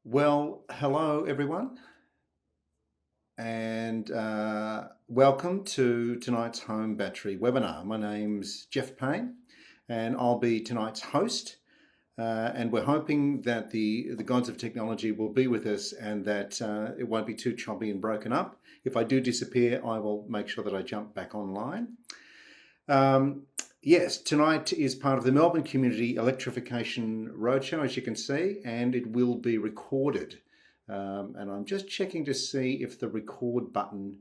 Well, hello everyone, and welcome to tonight's Home Battery webinar. My name's Jeff Payne, and I'll be tonight's host. And we're hoping that the gods of technology will be with us, and that it won't be too choppy and broken up. If I do disappear, I will make sure that I jump back online. Yes, tonight is part of the Melbourne Community Electrification Roadshow, as you can see, and it will be recorded. And I'm just checking to see if the record button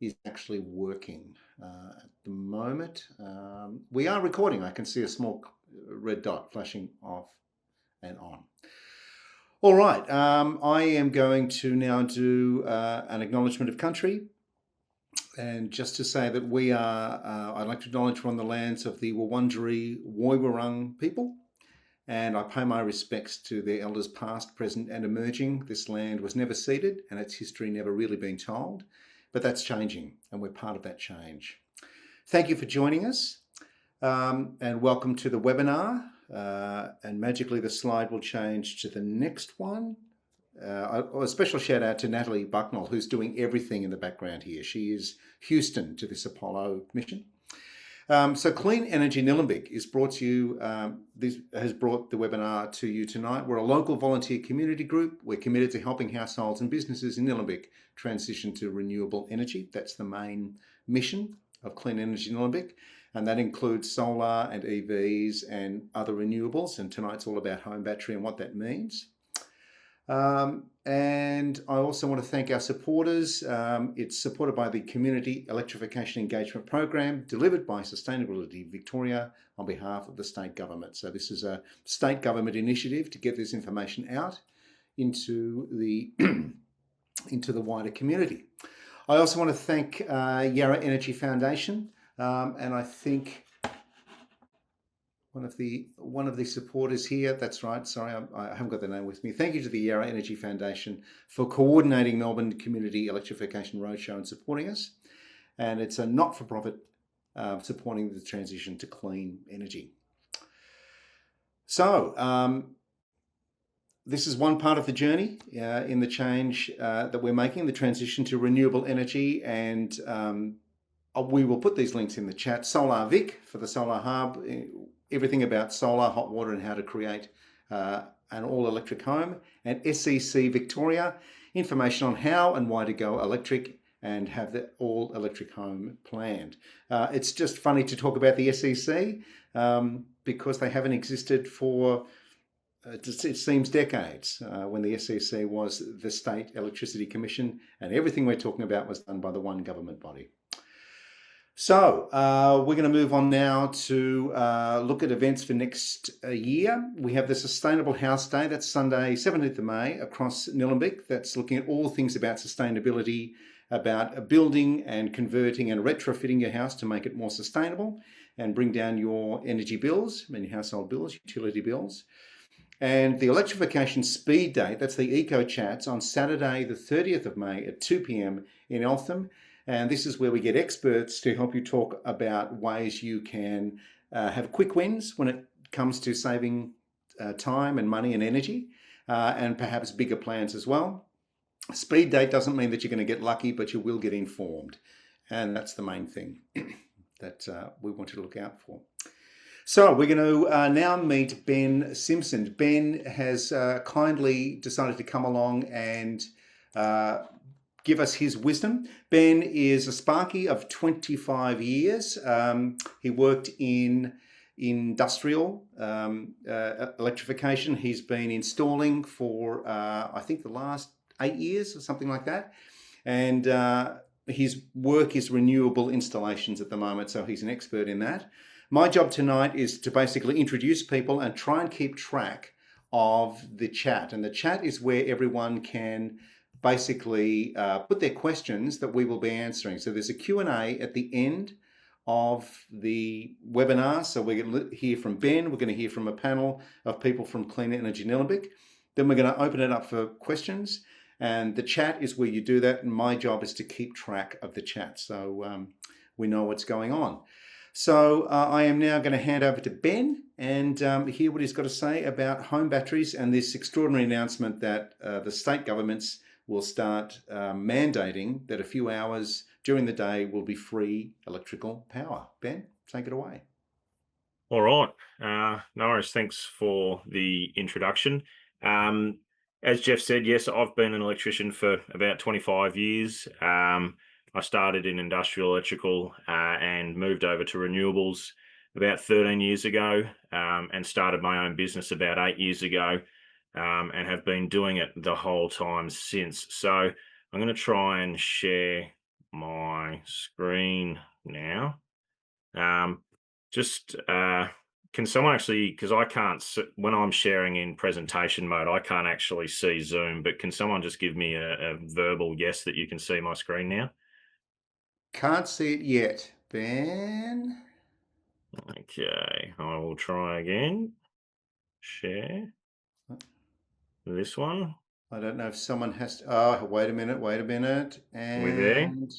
is actually working at the moment. We are recording. I can see a small red dot flashing off and on. All right, I am going to now do an acknowledgement of country. And just to say that we are, I'd like to acknowledge we're on the lands of the Wurundjeri Woiwurrung people, and I pay my respects to their elders past, present and emerging. This land was never ceded and its history never really been told, but that's changing and we're part of that change. Thank you for joining us and welcome to the webinar. And magically the slide will change to the next one. A special shout out to Natalie Bucknell, who's doing everything in the background here. She is Houston to this Apollo mission. So Clean Energy Nillumbik is brought to you, this has brought the webinar to you tonight. We're a local volunteer community group. We're committed to helping households and businesses in Nillumbik transition to renewable energy. That's the main mission of Clean Energy Nillumbik. And that includes solar and EVs and other renewables. And tonight's all about home battery and what that means. And I also want to thank our supporters. It's supported by the Community Electrification Engagement Program, delivered by Sustainability Victoria on behalf of the state government. So this is a state government initiative to get this information out into the into the wider community. I also want to thank Yarra Energy Foundation, and I think one of the supporters here, that's right, sorry, I haven't got the name with me. Thank you to the Yarra Energy Foundation for coordinating Melbourne Community Electrification Roadshow and supporting us. And it's a not-for-profit supporting the transition to clean energy. So this is one part of the journey in the change that we're making, the transition to renewable energy, and we will put these links in the chat. Solar Vic for the Solar Hub, everything about solar, hot water and how to create an all-electric home, and SEC Victoria, information on how and why to go electric and have the all-electric home planned. It's just funny to talk about the SEC because they haven't existed for, it seems, decades, when the SEC was the State Electricity Commission, and everything we're talking about was done by the one government body. So we're going to move on now to look at events for next year. We have the Sustainable House Day. That's Sunday, 17th of May, across Nillumbik. That's looking at all things about sustainability, about building and converting and retrofitting your house to make it more sustainable and bring down your energy bills, I mean your household bills, utility bills. And the Electrification Speed Date, that's the Eco Chats, on Saturday, the 30th of May at 2 p.m. in Eltham. And this is where we get experts to help you talk about ways you can have quick wins when it comes to saving time and money and energy, and perhaps bigger plans as well. Speed date doesn't mean that you're going to get lucky, but you will get informed. And that's the main thing that we want you to look out for. So we're going to now meet Ben Simpson. Ben has kindly decided to come along and give us his wisdom. Ben is a Sparky of 25 years. He worked in industrial electrification. He's been installing for, I think, the last 8 years or something like that. And his work is renewable installations at the moment, so he's an expert in that. My job tonight is to basically introduce people and try and keep track of the chat. And the chat is where everyone can basically put their questions that we will be answering. So there's a Q&A at the end of the webinar. So we're going to hear from Ben. We're going to hear from a panel of people from Clean Energy Nillumbik. Then we're going to open it up for questions. And the chat is where you do that. And my job is to keep track of the chat so we know what's going on. So I am now going to hand over to Ben and hear what he's got to say about home batteries and this extraordinary announcement that the state governments will start mandating that a few hours during the day will be free electrical power. Ben, take it away. All right. No worries. Thanks for the introduction. Um, as Jeff said, yes, I've been an electrician for about 25 years. I started in industrial electrical and moved over to renewables about 13 years ago, and started my own business about 8 years ago, and have been doing it the whole time since. So I'm going to try and share my screen now. Um, just can someone actually, because I can't, when I'm sharing in presentation mode, I can't actually see Zoom, but can someone just give me a verbal yes that you can see my screen now? Can't see it yet. Ben? Okay, I will try again. Share this one. I don't know if someone has to. Oh, wait a minute, wait a minute. We there? And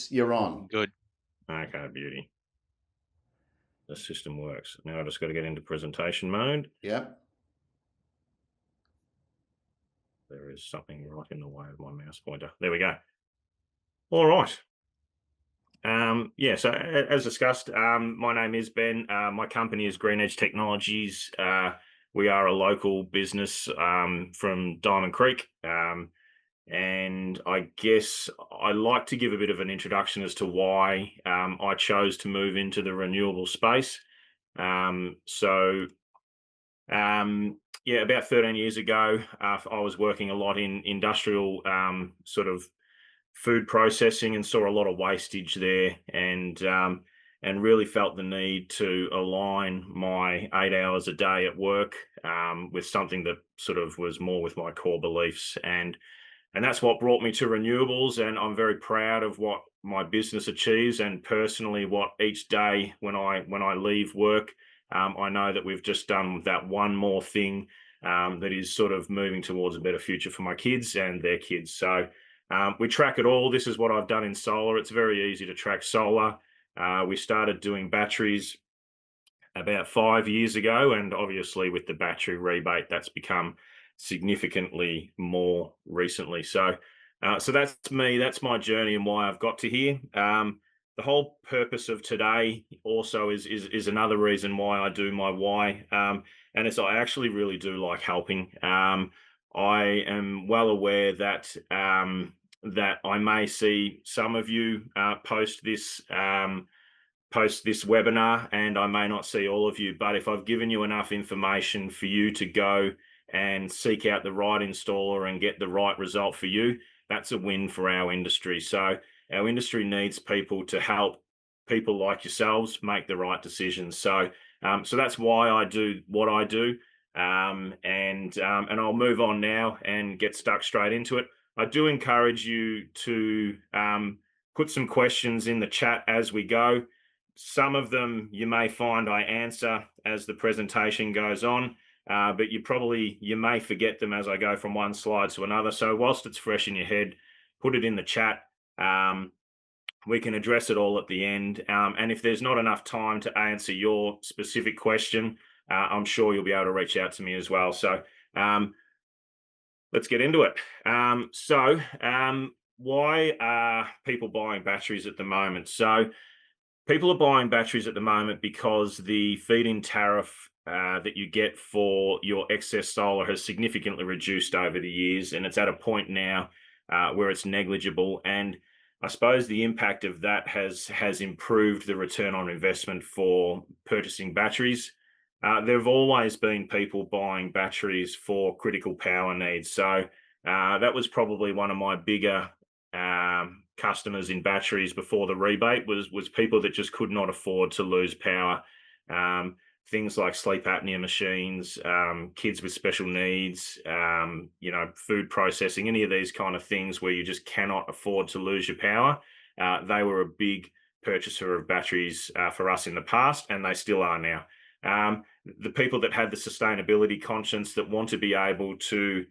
you're on. Looking good. Okay, beauty. The system works. Now I just got to get into presentation mode. Yep. There is something right in the way of my mouse pointer. There we go. All right. So as discussed, my name is Ben. My company is Green Edge Technologies. We are a local business from Diamond Creek. And I guess I like to give a bit of an introduction as to why I chose to move into the renewable space. About 13 years ago, I was working a lot in industrial sort of food processing and saw a lot of wastage there, and really felt the need to align my 8 hours a day at work with something that sort of was more with my core beliefs, and that's what brought me to renewables. And I'm very proud of what my business achieves, and personally what each day when I leave work, I know that we've just done that one more thing that is sort of moving towards a better future for my kids and their kids. So we track it all. This is what I've done in solar. It's very easy to track solar. We started doing batteries about 5 years ago, and obviously with the battery rebate, that's become significantly more recently. So that's me. That's my journey and why I've got to here. The whole purpose of today also is another reason why I do my why, and it's I actually really do like helping. I am well aware that that I may see some of you post this webinar, and I may not see all of you, but if I've given you enough information for you to go and seek out the right installer and get the right result for you, that's a win for our industry. So our industry needs people to help people like yourselves make the right decisions. So that's why I do what I do. And I'll move on now and get stuck straight into it. I do encourage you to put some questions in the chat as we go. Some of them you may find I answer as the presentation goes on, but you may forget them as I go from one slide to another. So whilst it's fresh in your head, put it in the chat. We can address it all at the end. And if there's not enough time to answer your specific question, I'm sure you'll be able to reach out to me as well. So let's get into it. Why are people buying batteries at the moment? So people are buying batteries at the moment because the feed-in tariff that you get for your excess solar has significantly reduced over the years, and it's at a point now where it's negligible. And I suppose the impact of that has improved the return on investment for purchasing batteries. There have always been people buying batteries for critical power needs. So that was probably one of my bigger customers in batteries before the rebate was people that just could not afford to lose power. Things like sleep apnea machines, kids with special needs, food processing, any of these kind of things where you just cannot afford to lose your power. They were a big purchaser of batteries for us in the past, and they still are now. The people that had the sustainability conscience that want to be able to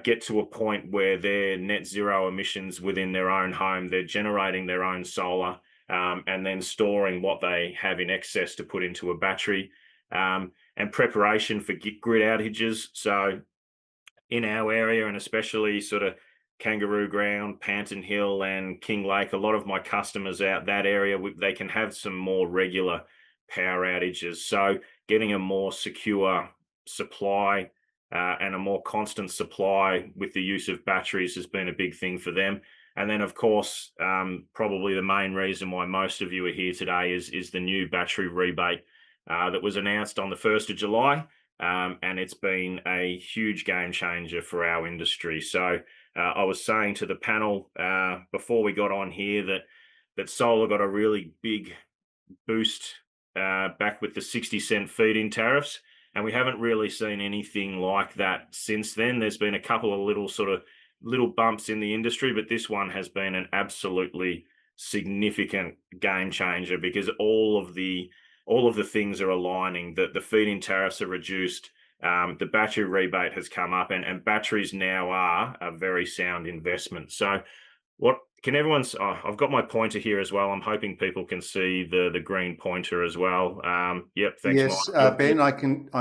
get to a point where they're net zero emissions within their own home, they're generating their own solar, and then storing what they have in excess to put into a battery, and preparation for grid outages. So in our area, and especially sort of Kangaroo Ground, Panton Hill, and King Lake, a lot of my customers out that area, they can have some more regular power outages. So getting a more secure supply and a more constant supply with the use of batteries has been a big thing for them. And then, of course, probably the main reason why most of you are here today is the new battery rebate that was announced on the 1st of July. And it's been a huge game changer for our industry. So I was saying to the panel before we got on here that solar got a really big boost back with the 60-cent feed-in tariffs, and we haven't really seen anything like that since then. There's been a couple of little bumps in the industry, but this one has been an absolutely significant game changer because all of the things are aligning. The feed-in tariffs are reduced. The battery rebate has come up, and batteries now are a very sound investment. So what can everyone's I've got my pointer here as well. I'm hoping people can see the green pointer as well. Yep, thanks, Mike. Yes, Ben, I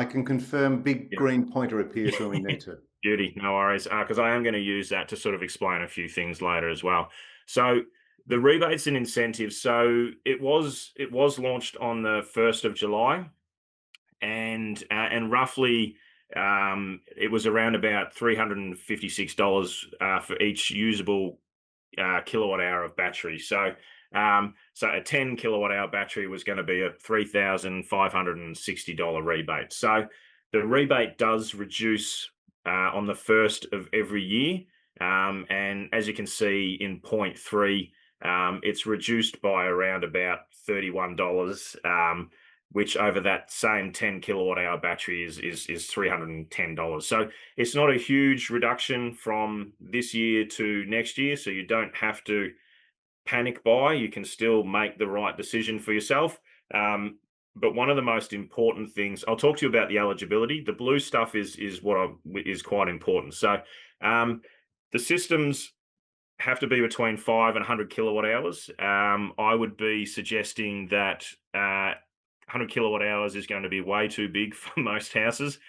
can confirm big Yeah. green pointer appears when we need to. Beauty, no worries, because I am going to use that to sort of explain a few things later as well. So the rebates and incentives. So it was launched on the 1st of July, and roughly it was around about $356 for each usable kilowatt hour of battery. So so a 10 kilowatt hour battery was going to be a $3,560 rebate. So the rebate does reduce on the first of every year. And as you can see in point 3, it's reduced by around about $31, which over that same 10 kilowatt hour battery is $310. So it's not a huge reduction from this year to next year. So you don't have to panic buy. You can still make the right decision for yourself. But one of the most important things, I'll talk to you about the eligibility. The blue stuff is quite important. So the systems have to be between 5 and 100 kilowatt hours. I would be suggesting that 100 kilowatt hours is going to be way too big for most houses.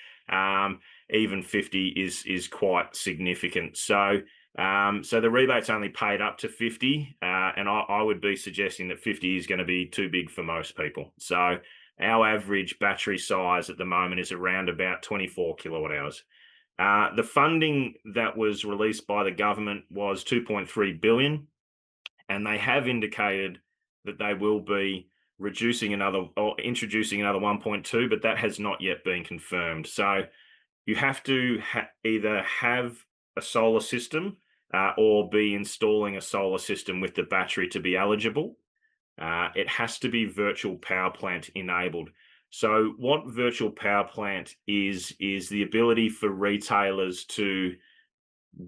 Even 50 is quite significant. So so the rebate's only paid up to 50, and I would be suggesting that 50 is going to be too big for most people. So our average battery size at the moment is around about 24 kilowatt hours. The funding that was released by the government was 2.3 billion, and they have indicated that they will be introducing another 1.2, but that has not yet been confirmed. So you have to either have a solar system or be installing a solar system with the battery to be eligible. It has to be virtual power plant enabled. So what virtual power plant is the ability for retailers to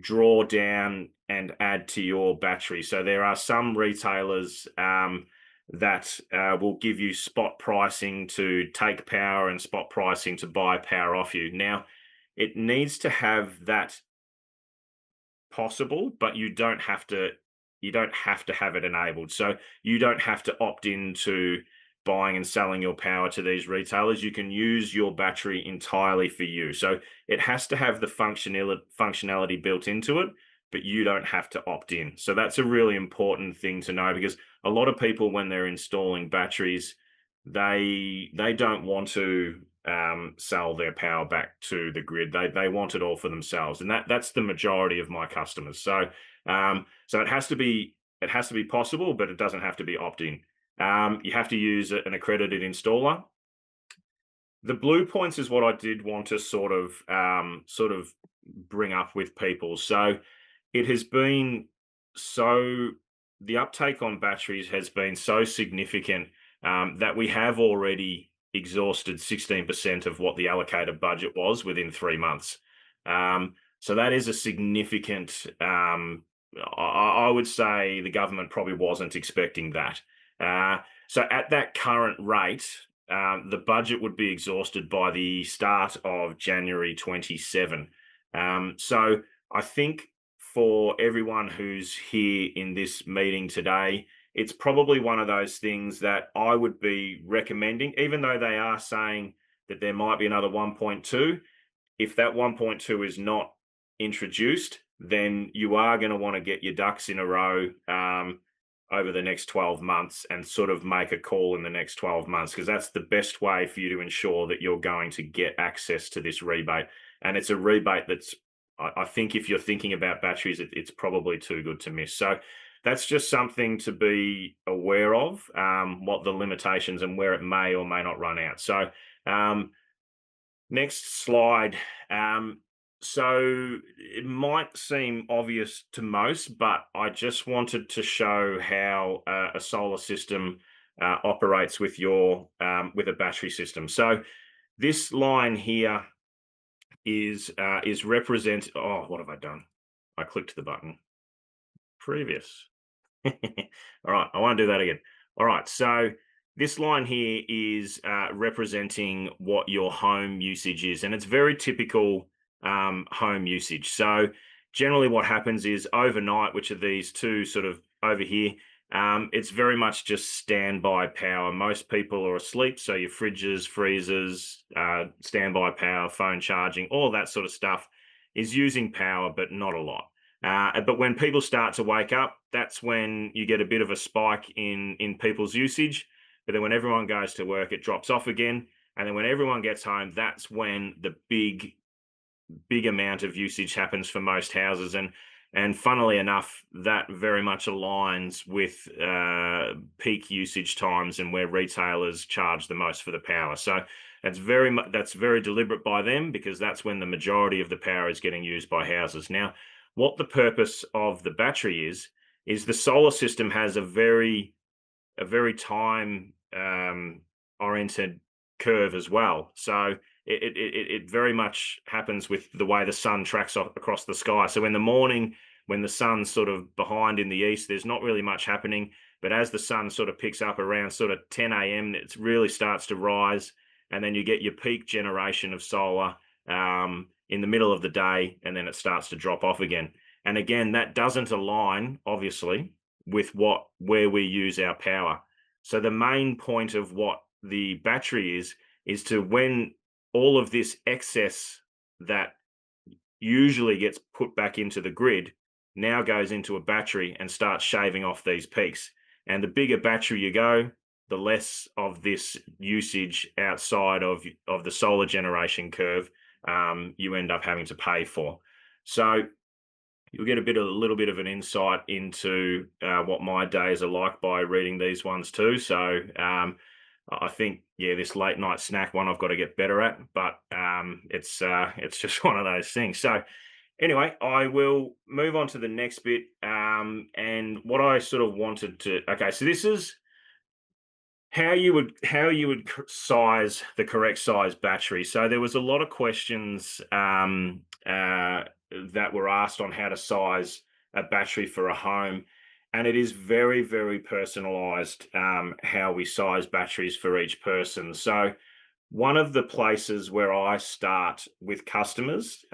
draw down and add to your battery. So there are some retailers that will give you spot pricing to take power and spot pricing to buy power off you. Now, it needs to have that possible, but you don't have to have it enabled. So you don't have to opt into buying and selling your power to these retailers. You can use your battery entirely for you. So it has to have the functionality built into it, but you don't have to opt in. So that's a really important thing to know, because a lot of people, when they're installing batteries, they don't want to sell their power back to the grid. They want it all for themselves, and that's the majority of my customers. So so it has to be possible, but it doesn't have to be opt-in. You have to use an accredited installer. The blue points is what I did want to sort of bring up with people. So it has been the uptake on batteries has been so significant that we have already exhausted 16% of what the allocated budget was within 3 months. So that is a significant. I would say the government probably wasn't expecting that. So at that current rate, the budget would be exhausted by the start of January 27. So I think for everyone who's here in this meeting today, it's probably one of those things that I would be recommending, even though they are saying that there might be another 1.2. If that 1.2 is not introduced, then you are going to want to get your ducks in a row over the next 12 months and sort of make a call in the next 12 months, because that's the best way for you to ensure that you're going to get access to this rebate. And it's a rebate that's, I think, if you're thinking about batteries, it's probably too good to miss. So that's just something to be aware of, what the limitations and where it may or may not run out. So, next slide. So it might seem obvious to most, but I just wanted to show how a solar system operates with your with a battery system. So this line here is represent. Oh, what have I done? I clicked the button. Previous. All right, I won't do that again. All right, so this line here is representing what your home usage is, and it's very typical home usage. So generally what happens is overnight, which are these two sort of over here, it's very much just standby power. Most people are asleep, so your fridges, freezers, standby power, phone charging, all that sort of stuff is using power, but not a lot. But when people start to wake up, that's when you get a bit of a spike in people's usage. But then when everyone goes to work, it drops off again. And then when everyone gets home, that's when the big amount of usage happens for most houses. And funnily enough, that very much aligns with peak usage times and where retailers charge the most for the power. So that's very deliberate by them, because that's when the majority of the power is getting used by houses. Now, what the purpose of the battery is the solar system has a very time oriented curve as well. So it very much happens with the way the sun tracks across the sky. So in the morning, when the sun's sort of behind in the east, there's not really much happening. But as the sun sort of picks up around sort of 10 a.m., it really starts to rise, and then you get your peak generation of solar in the middle of the day, and then it starts to drop off again. And again, that doesn't align, obviously, with where we use our power. So the main point of what the battery is to, when all of this excess that usually gets put back into the grid now goes into a battery and starts shaving off these peaks. And the bigger battery you go, the less of this usage outside of the solar generation curve you end up having to pay for. So you'll get a little bit of an insight into what my days are like by reading these ones too. So I think, yeah, this late night snack one I've got to get better at, but it's just one of those things. So anyway, I will move on to the next bit. And what I sort of wanted to, okay, so this is how you would size the correct size battery. So there was a lot of questions that were asked on how to size a battery for a home, and it is very, very personalized how we size batteries for each person. So one of the places where I start with customers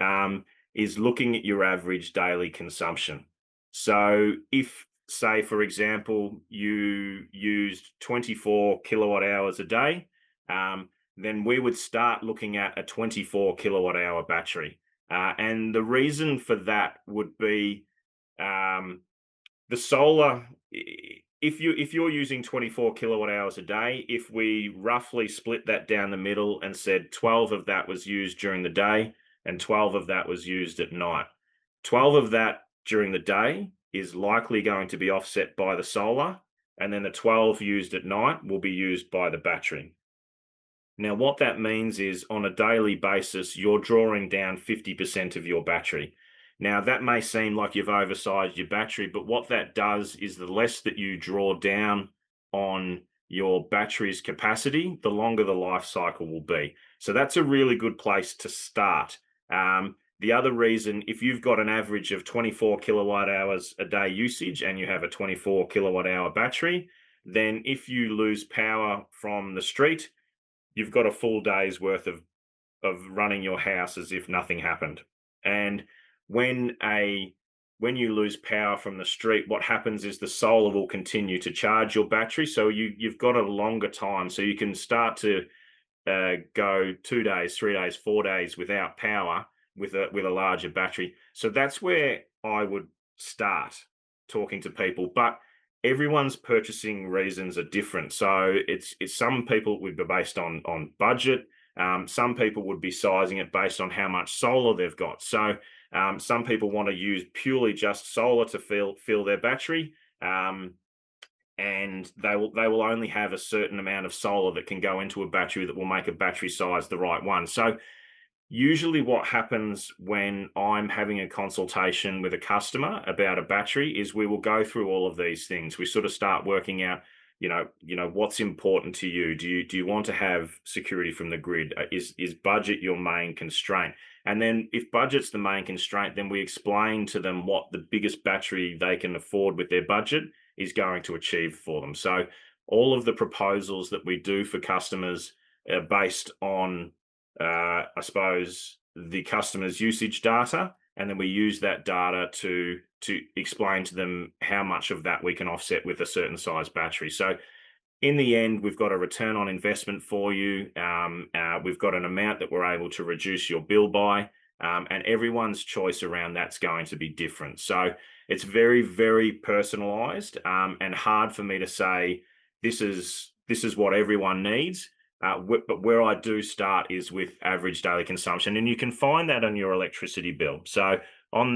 is looking at your average daily consumption. So if, say, for example, you used 24 kilowatt hours a day, then we would start looking at a 24 kilowatt hour battery. And the reason for that would be the solar. If you're using 24 kilowatt hours a day, if we roughly split that down the middle and said 12 of that was used during the day and 12 of that was used at night, 12 of that during the day is likely going to be offset by the solar, and then the 12 used at night will be used by the battery. Now, what that means is, on a daily basis, you're drawing down 50% of your battery. Now, that may seem like you've oversized your battery, but what that does is, the less that you draw down on your battery's capacity, the longer the life cycle will be. So that's a really good place to start. The other reason, if you've got an average of 24 kilowatt hours a day usage and you have a 24 kilowatt hour battery, then if you lose power from the street, you've got a full day's worth of running your house as if nothing happened. And when when you lose power from the street, what happens is the solar will continue to charge your battery. So you've got a longer time. So you can start to go 2 days, 3 days, 4 days without power with a larger battery. So that's where I would start talking to people. But everyone's purchasing reasons are different. So it's some people would be based on budget. Some people would be sizing it based on how much solar they've got. So some people want to use purely just solar to fill their battery. And they will only have a certain amount of solar that can go into a battery that will make a battery size the right one. So usually what happens when I'm having a consultation with a customer about a battery is we will go through all of these things. We sort of start working out, what's important to you. Do you want to have security from the grid? Is budget your main constraint? And then if budget's the main constraint, then we explain to them what the biggest battery they can afford with their budget is going to achieve for them. So all of the proposals that we do for customers are based on, I suppose, the customer's usage data, and then we use that data to explain to them how much of that we can offset with a certain size battery. So in the end, we've got a return on investment for you. We've got an amount that we're able to reduce your bill by, and everyone's choice around that's going to be different. So it's very, very personalized, and hard for me to say this is what everyone needs. But where I do start is with average daily consumption, and you can find that on your electricity bill. So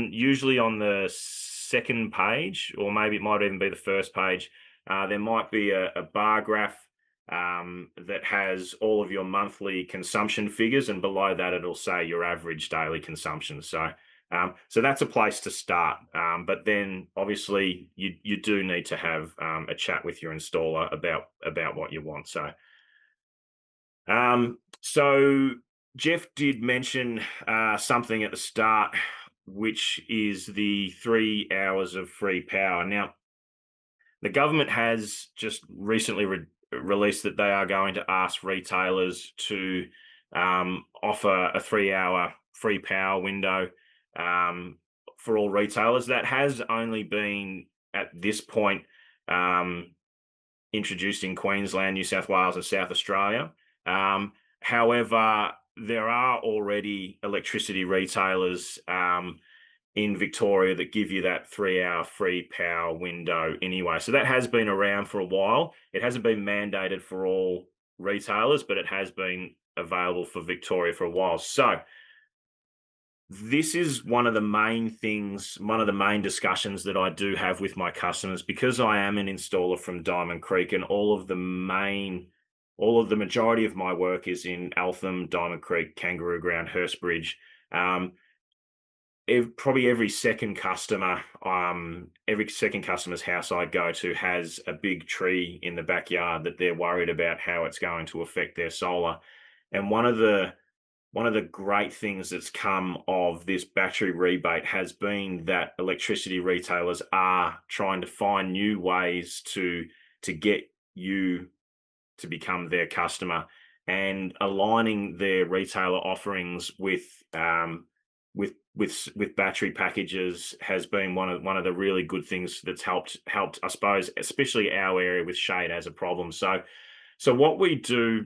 usually on the second page, or maybe it might even be the first page, there might be a bar graph that has all of your monthly consumption figures, and below that it'll say your average daily consumption. So that's a place to start. But then obviously you do need to have a chat with your installer about what you want. So Jeff did mention something at the start, which is the 3 hours of free power. Now, the government has just recently released that they are going to ask retailers to offer a 3 hour free power window for all retailers. That has only been at this point introduced in Queensland, New South Wales, and South Australia. However, there are already electricity retailers in Victoria that give you that 3 hour free power window anyway. So that has been around for a while. It hasn't been mandated for all retailers, but it has been available for Victoria for a while. So this is one of the main discussions that I do have with my customers, because I am an installer from Diamond Creek, and all of the majority of my work is in Eltham, Diamond Creek, Kangaroo Ground, Hurstbridge. Probably every second customer's house I go to has a big tree in the backyard that they're worried about how it's going to affect their solar. And one of the great things that's come of this battery rebate has been that electricity retailers are trying to find new ways to get you to become their customer, and aligning their retailer offerings with battery packages has been one of the really good things that's helped, I suppose, especially our area with shade as a problem. So what we do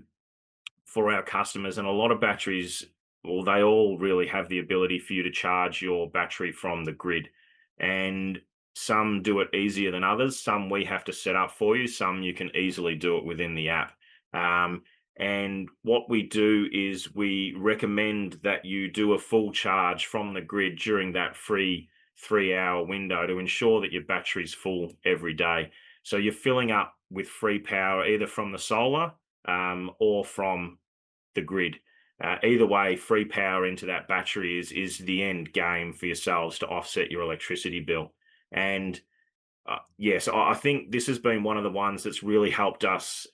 for our customers, and a lot of batteries, well, they all really have the ability for you to charge your battery from the grid, and some do it easier than others. Some we have to set up for you. Some you can easily do it within the app. And what we do is we recommend that you do a full charge from the grid during that free 3 hour window to ensure that your battery's full every day. So you're filling up with free power either from the solar or from the grid. Either way, free power into that battery is the end game for yourselves to offset your electricity bill. And yes, I think this has been one of the ones that's really helped us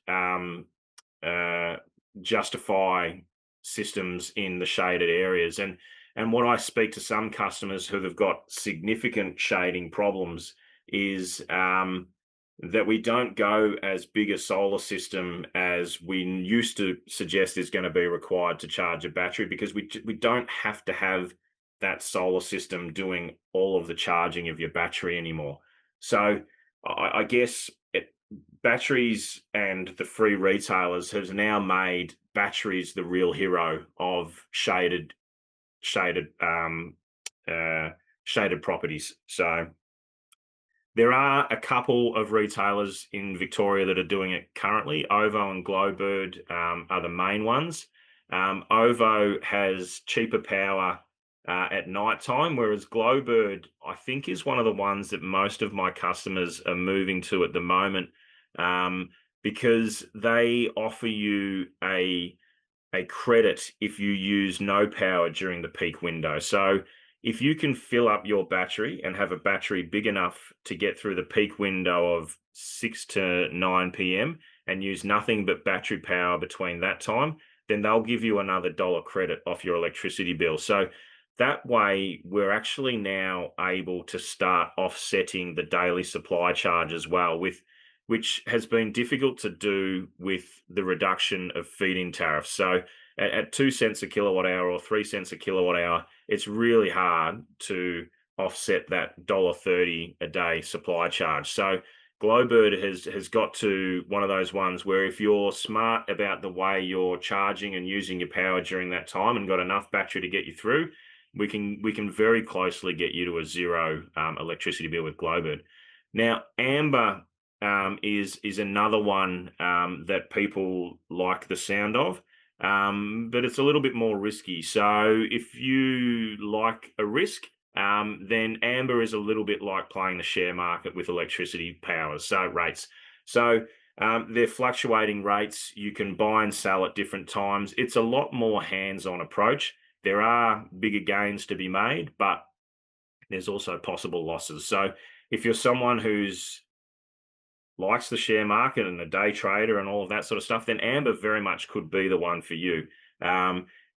justify systems in the shaded areas. And what I speak to some customers who have got significant shading problems is that we don't go as big a solar system as we used to suggest is going to be required to charge a battery, because we don't have to have that solar system doing all of the charging of your battery anymore. So I guess batteries and the free retailers has now made batteries the real hero of shaded uh, shaded properties. So there are a couple of retailers in Victoria that are doing it currently. OVO and Glowbird are the main ones. OVO has cheaper power at night time, whereas Glowbird, I think, is one of the ones that most of my customers are moving to at the moment, um, because they offer you a credit if you use no power during the peak window. So if you can fill up your battery and have a battery big enough to get through the peak window of 6 to 9 p.m. and use nothing but battery power between that time, then they'll give you another dollar credit off your electricity bill. So that way, we're actually now able to start offsetting the daily supply charge as well, which has been difficult to do with the reduction of feed-in tariffs. So at 2 cents a kilowatt hour or 3 cents a kilowatt hour, it's really hard to offset that $1.30 a day supply charge. So Glowbird has got to one of those ones where if you're smart about the way you're charging and using your power during that time and got enough battery to get you through, we can very closely get you to a zero electricity bill with Glowbird. Now, Amber is another one that people like the sound of, but it's a little bit more risky. So if you like a risk, then Amber is a little bit like playing the share market with electricity powers, so rates. So they're fluctuating rates. You can buy and sell at different times. It's a lot more hands-on approach. There are bigger gains to be made, but there's also possible losses. So if you're someone who's likes the share market and a day trader and all of that sort of stuff, then Amber very much could be the one for you.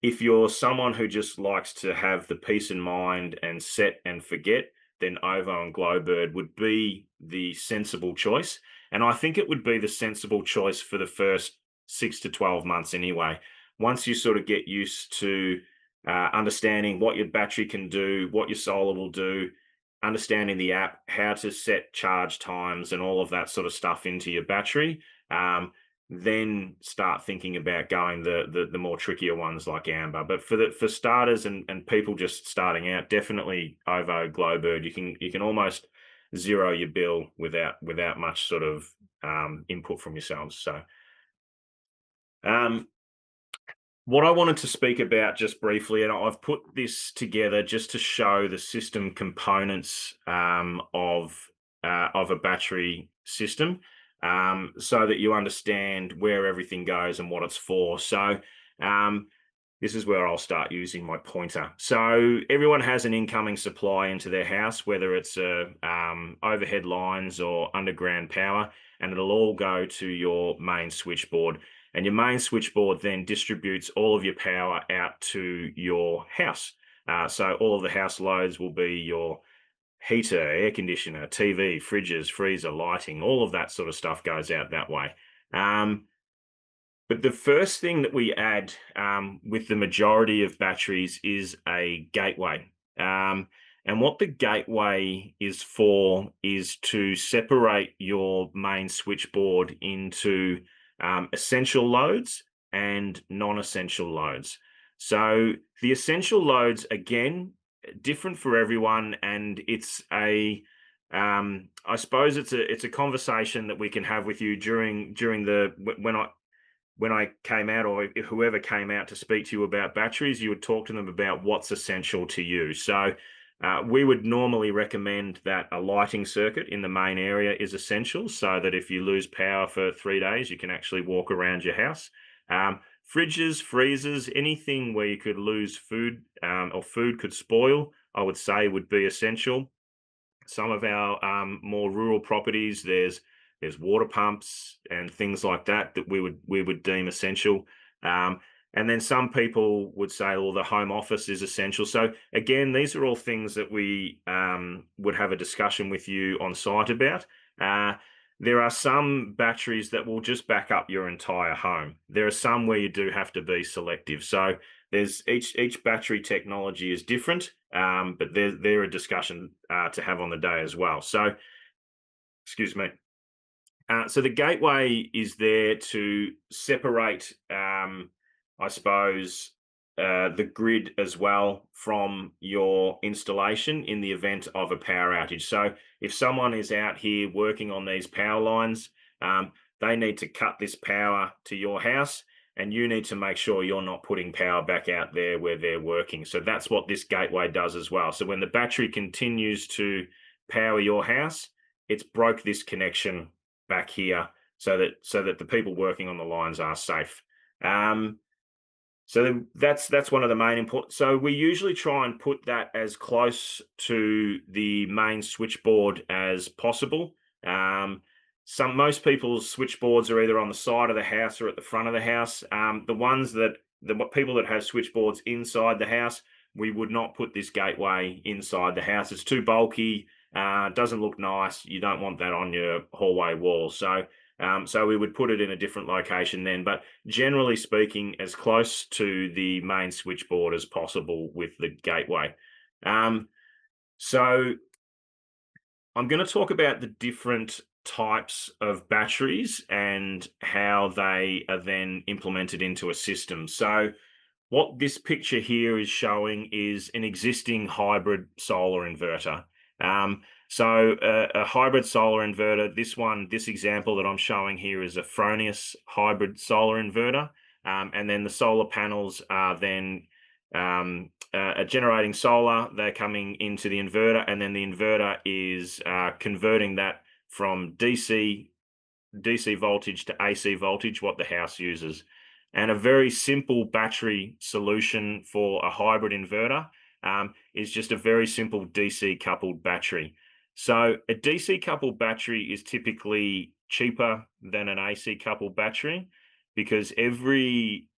If you're someone who just likes to have the peace of mind and set and forget, then OVO and Glowbird would be the sensible choice. And I think it would be the sensible choice for the first 6 to 12 months anyway. Once you sort of get used to understanding what your battery can do, what your solar will do, understanding the app, how to set charge times and all of that sort of stuff into your battery, then start thinking about going the more trickier ones like Amber. But for starters and people just starting out, definitely OVO, Glowbird. You can almost zero your bill without much sort of input from yourselves. So um, what I wanted to speak about just briefly, and I've put this together just to show the system components of a battery system, so that you understand where everything goes and what it's for. So this is where I'll start using my pointer. So everyone has an incoming supply into their house, whether it's overhead lines or underground power, and it'll all go to your main switchboard. And your main switchboard then distributes all of your power out to your house. So all of the house loads will be your heater, air conditioner, TV, fridges, freezer, lighting, all of that sort of stuff goes out that way. But the first thing that we add with the majority of batteries is a gateway. And what the gateway is for is to separate your main switchboard into essential loads and non-essential loads. So the essential loads, again, different for everyone, and it's I suppose it's a conversation that we can have with you during the when I came out, or if whoever came out to speak to you about batteries, you would talk to them about what's essential to you. So we would normally recommend that a lighting circuit in the main area is essential, so that if you lose power for 3 days, you can actually walk around your house. Fridges, freezers, anything where you could lose food or food could spoil, I would say would be essential. Some of our more rural properties, there's water pumps and things like that that we would deem essential. And then some people would say, well, the home office is essential. So again, these are all things that we would have a discussion with you on site about. There are some batteries that will just back up your entire home. There are some where you do have to be selective. So there's each battery technology is different, but they're a discussion to have on the day as well. So, excuse me. So the gateway is there to separate, I suppose, the grid as well from your installation in the event of a power outage. So if someone is out here working on these power lines, they need to cut this power to your house, and you need to make sure you're not putting power back out there where they're working. So that's what this gateway does as well. So when the battery continues to power your house, it's broke this connection back here so that the people working on the lines are safe. So that's one of the main important. So we usually try and put that as close to the main switchboard as possible. Most people's switchboards are either on the side of the house or at the front of the house. The people that have switchboards inside the house, we would not put this gateway inside the house. It's too bulky. Doesn't look nice. You don't want that on your hallway wall. So we would put it in a different location then. But generally speaking, as close to the main switchboard as possible with the gateway. So I'm going to talk about the different types of batteries and how they are then implemented into a system. So what this picture here is showing is an existing hybrid solar inverter. A hybrid solar inverter, this example that I'm showing here is a Fronius hybrid solar inverter. And then the solar panels are then generating solar. They're coming into the inverter, and then the inverter is converting that from DC voltage to AC voltage, what the house uses. And a very simple battery solution for a hybrid inverter is just a very simple DC coupled battery. So a DC coupled battery is typically cheaper than an AC coupled battery because every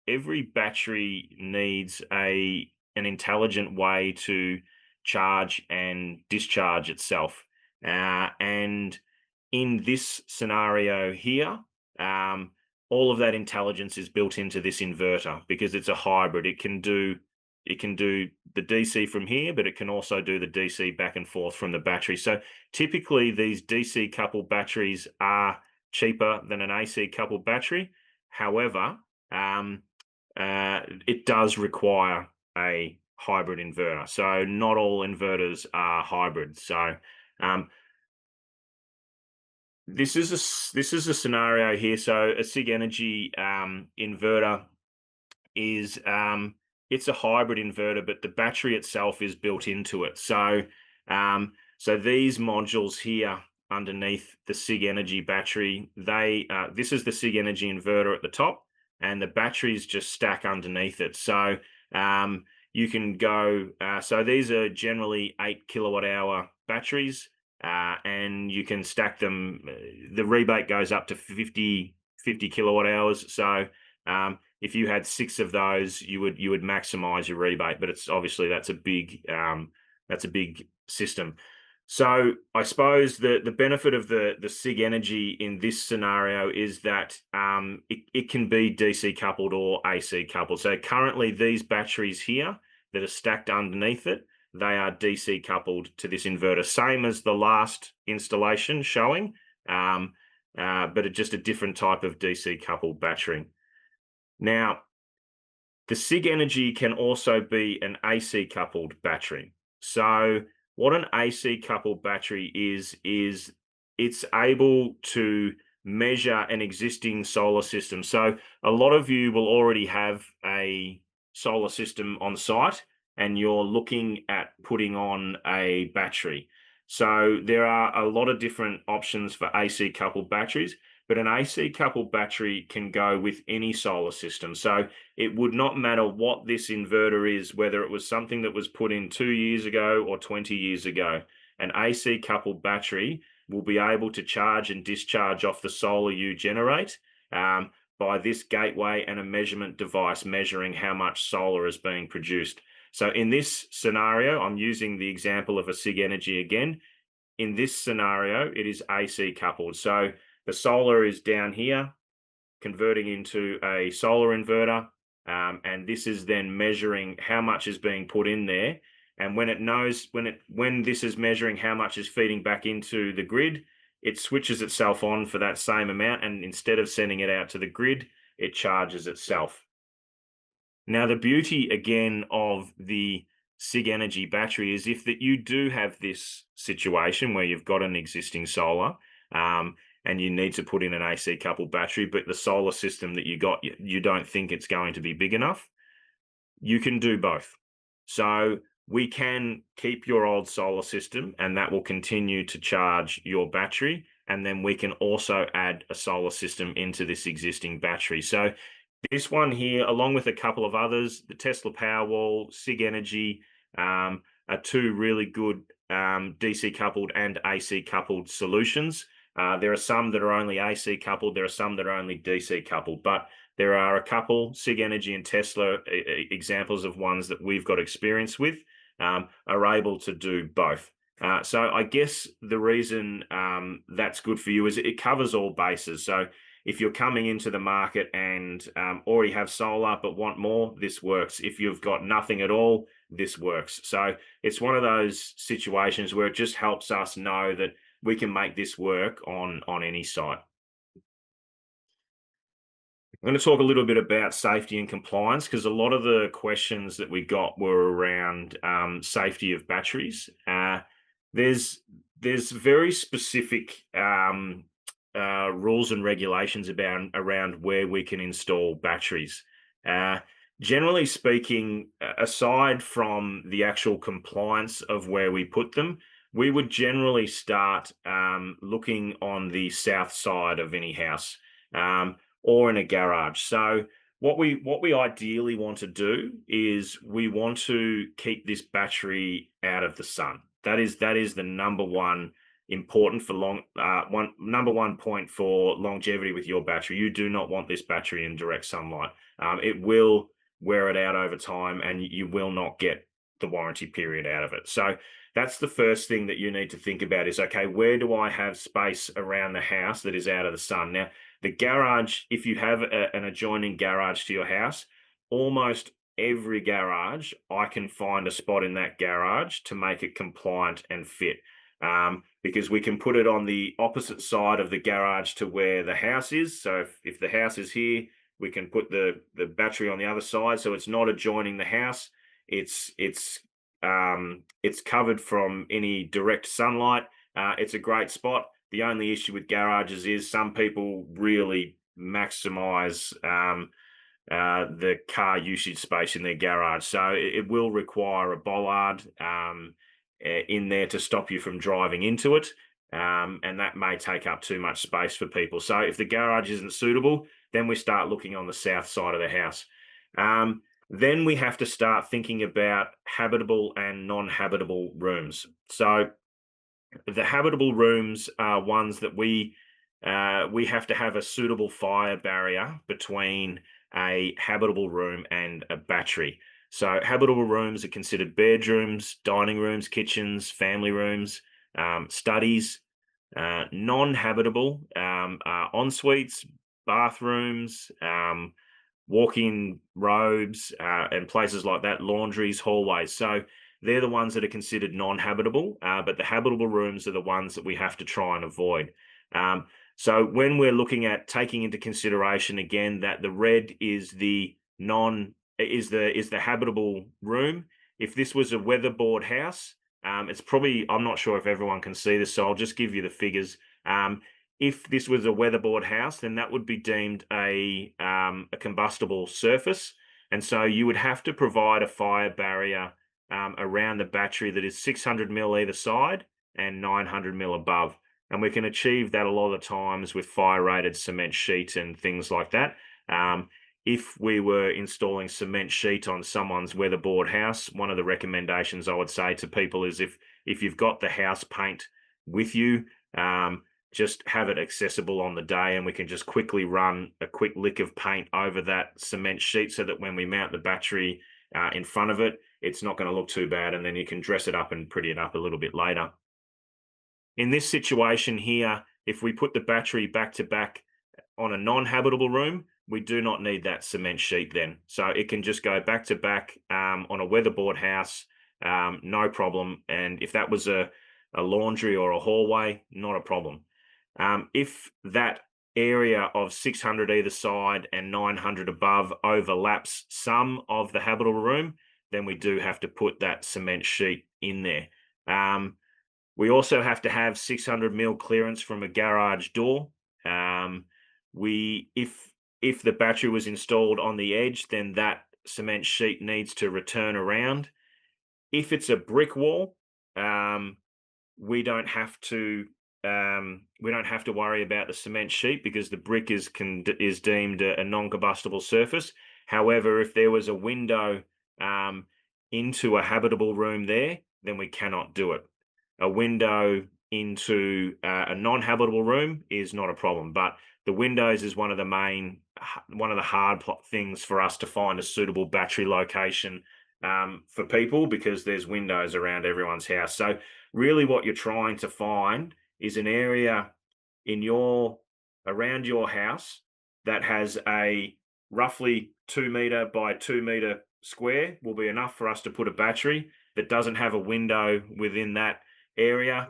battery needs an intelligent way to charge and discharge itself. And in this scenario here, all of that intelligence is built into this inverter because it's a hybrid. It can do the DC from here, but it can also do the DC back and forth from the battery. So typically these DC coupled batteries are cheaper than an AC coupled battery. However, it does require a hybrid inverter. So not all inverters are hybrid. So this is a scenario here. So a SIG Energy inverter is it's a hybrid inverter, but the battery itself is built into it. So these modules here underneath the SIG Energy battery, this is the SIG Energy inverter at the top, and the batteries just stack underneath it. So you can go. So these are generally 8 kilowatt hour batteries. And you can stack them. The rebate goes up to 50 kilowatt hours. So if you had 6 of those, you would maximize your rebate. But it's obviously that's a big system. So I suppose the benefit of the SIG Energy in this scenario is that it can be DC coupled or AC coupled. So currently these batteries here that are stacked underneath it, they are DC coupled to this inverter, same as the last installation showing, but it's just a different type of DC coupled battery. Now, the SIG Energy can also be an AC coupled battery. So what an AC coupled battery is it's able to measure an existing solar system. So a lot of you will already have a solar system on site and you're looking at putting on a battery. So there are a lot of different options for AC coupled batteries, but an AC coupled battery can go with any solar system. So it would not matter what this inverter is, whether it was something that was put in 2 years ago or 20 years ago. An AC coupled battery will be able to charge and discharge off the solar you generate by this gateway and a measurement device measuring how much solar is being produced. So in this scenario, I'm using the example of a SIG Energy again. In this scenario, it is AC coupled. So the solar is down here, converting into a solar inverter. and this is then measuring how much is being put in there. And when it knows when this is measuring how much is feeding back into the grid, it switches itself on for that same amount, and instead of sending it out to the grid, it charges itself. Now, the beauty again of the SIG Energy battery is if that you do have this situation where you've got an existing solar, and you need to put in an AC coupled battery, but the solar system that you got, you don't think it's going to be big enough, you can do both. So we can keep your old solar system and that will continue to charge your battery. And then we can also add a solar system into this existing battery. So this one here, along with a couple of others, the Tesla Powerwall, SIG Energy, are two really good DC coupled and AC coupled solutions. There are some that are only AC coupled. There are some that are only DC coupled, but there are a couple, SIG Energy and Tesla, examples of ones that we've got experience with, are able to do both. So I guess the reason that's good for you is it covers all bases. So if you're coming into the market and already have solar but want more, this works. If you've got nothing at all, this works. So it's one of those situations where it just helps us know that we can make this work on any site. I'm going to talk a little bit about safety and compliance because a lot of the questions that we got were around safety of batteries. There's very specific rules and regulations around where we can install batteries. Generally speaking, aside from the actual compliance of where we put them, we would generally start looking on the south side of any house. Or in a garage. So what we ideally want to do is we want to keep this battery out of the sun. That is the number one important for number one point for longevity with your battery. You do not want this battery in direct sunlight. It will wear it out over time, and you will not get the warranty period out of it. So that's the first thing that you need to think about is, okay, where do I have space around the house that is out of the sun? Now, the garage, if you have an adjoining garage to your house, almost every garage, I can find a spot in that garage to make it compliant and fit. Because we can put it on the opposite side of the garage to where the house is. So if the house is here, we can put the battery on the other side. So it's not adjoining the house. It's covered from any direct sunlight. It's a great spot. The only issue with garages is some people really maximize the car usage space in their garage. So it will require a bollard in there to stop you from driving into it. And that may take up too much space for people. So if the garage isn't suitable, then we start looking on the south side of the house. Then we have to start thinking about habitable and non-habitable rooms. So the habitable rooms are ones that we have to have a suitable fire barrier between a habitable room and a battery. So habitable rooms are considered bedrooms, dining rooms, kitchens, family rooms, studies. Non-habitable are en-suites, bathrooms, walk-in robes, and places like that, laundries, hallways. So they're the ones that are considered non-habitable, but the habitable rooms are the ones that we have to try and avoid. So when we're looking at taking into consideration again that the red is the habitable room. If this was a weatherboard house, it's probably, I'm not sure if everyone can see this, so I'll just give you the figures. If this was a weatherboard house, then that would be deemed a combustible surface. And so you would have to provide a fire barrier around the battery that is 600 mil either side and 900 mil above. And we can achieve that a lot of the times with fire-rated cement sheet and things like that. If we were installing cement sheet on someone's weatherboard house, one of the recommendations I would say to people is if you've got the house paint with you, just have it accessible on the day, and we can just quickly run a quick lick of paint over that cement sheet so that when we mount the battery in front of it, it's not going to look too bad, and then you can dress it up and pretty it up a little bit later. In this situation here, if we put the battery back to back on a non-habitable room, we do not need that cement sheet then. So it can just go back to back on a weatherboard house, no problem. And if that was a laundry or a hallway, not a problem. If that area of 600 either side and 900 above overlaps some of the habitable room, then we do have to put that cement sheet in there. We also have to have 600 mil clearance from a garage door. Um, we if the battery was installed on the edge, then that cement sheet needs to return around. If it's a brick wall, um, we don't have to we don't have to worry about the cement sheet because the brick is deemed a non-combustible surface. However, if there was a window um, into a habitable room there, then we cannot do it. A window into a non-habitable room is not a problem, but the windows is one of the one of the hard things for us to find a suitable battery location for people because there's windows around everyone's house. So really what you're trying to find is an area in your around your house that has a roughly 2 meter by 2 meter square will be enough for us to put a battery that doesn't have a window within that area,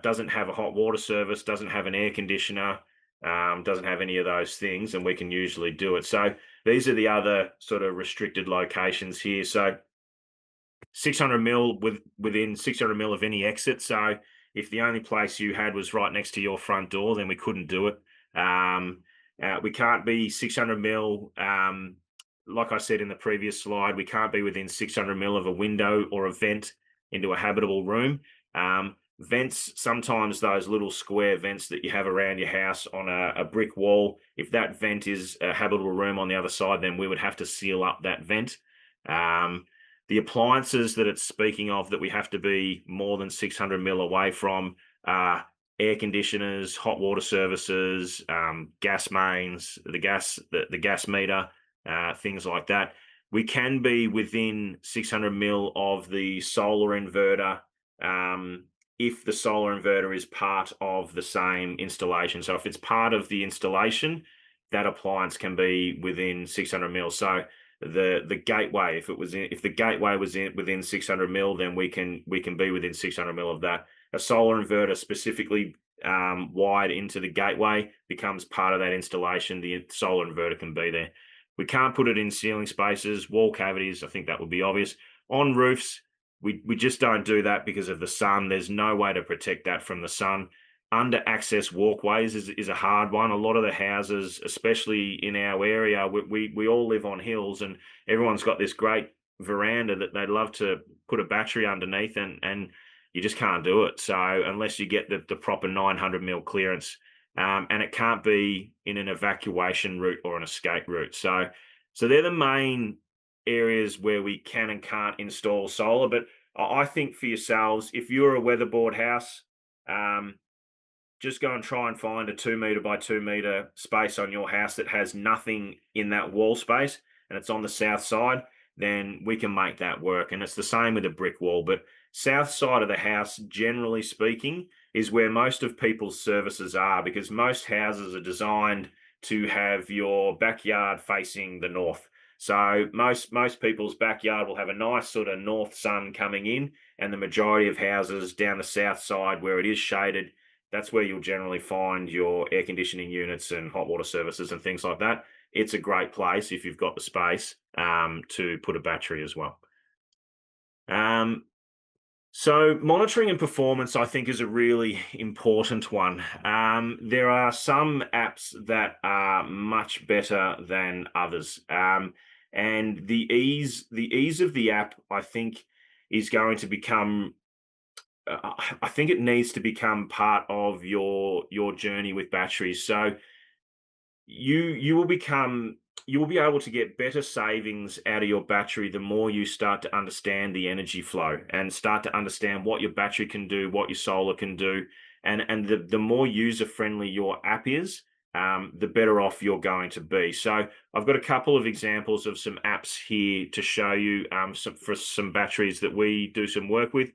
doesn't have a hot water service, doesn't have an air conditioner, doesn't have any of those things, and we can usually do it. So these are the other sort of restricted locations here. So 600 mil within 600 mil of any exit. So if the only place you had was right next to your front door, then we couldn't do it. We can't be 600 mil. Like I said in the previous slide, we can't be within 600 mil of a window or a vent into a habitable room. Vents, sometimes those little square vents that you have around your house on a brick wall, if that vent is a habitable room on the other side, then we would have to seal up that vent. The appliances that it's speaking of that we have to be more than 600 mil away from are air conditioners, hot water services, gas mains, the gas meter, things like that. We can be within 600 mil of the solar inverter if the solar inverter is part of the same installation. So if it's part of the installation, that appliance can be within 600 mil. So the gateway, if the gateway was within 600 mil, then we can be within 600 mil of that. A solar inverter specifically wired into the gateway becomes part of that installation. The solar inverter can be there. We can't put it in ceiling spaces, wall cavities. I think that would be obvious. On roofs, we just don't do that because of the sun. There's no way to protect that from the sun. Under access walkways is a hard one. A lot of the houses, especially in our area, we all live on hills, and everyone's got this great veranda that they'd love to put a battery underneath, and you just can't do it. So unless you get the proper 900 mil clearance, and it can't be in an evacuation route or an escape route. So they're the main areas where we can and can't install solar. But I think for yourselves, if you're a weatherboard house, just go and try and find a 2 meter by 2 meter space on your house that has nothing in that wall space and it's on the south side, then we can make that work. And it's the same with a brick wall. But south side of the house, generally speaking, is where most of people's services are because most houses are designed to have your backyard facing the north. So most people's backyard will have a nice sort of north sun coming in, and the majority of houses down the south side where it is shaded, that's where you'll generally find your air conditioning units and hot water services and things like that. It's a great place if you've got the space to put a battery as well. So monitoring and performance, I think, is a really important one. There are some apps that are much better than others, and the ease of the app, I think, is going to become. I think it needs to become part of your journey with batteries. So you will be able to get better savings out of your battery the more you start to understand the energy flow and start to understand what your battery can do, what your solar can do, and the more user friendly your app is, the better off you're going to be. So I've got a couple of examples of some apps here to show you for some batteries that we do some work with.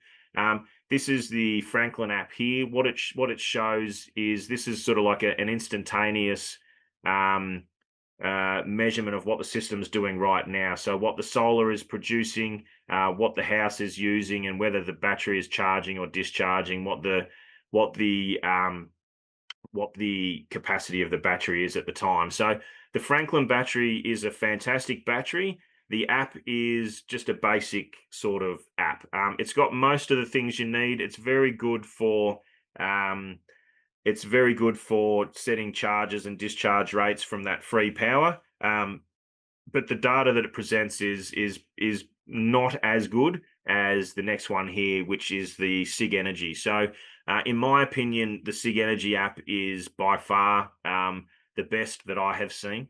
This is the Franklin app here. What it shows is this is sort of like an instantaneous measurement of what the system's doing right now. So what the solar is producing, what the house is using, and whether the battery is charging or discharging, what the capacity of the battery is at the time. So the Franklin battery is a fantastic battery. The app is just a basic sort of app. It's got most of the things you need. Um, it's very good for setting charges and discharge rates from that free power. But the data that it presents is not as good as the next one here, which is the Sig Energy. So, in my opinion, the Sig Energy app is by far the best that I have seen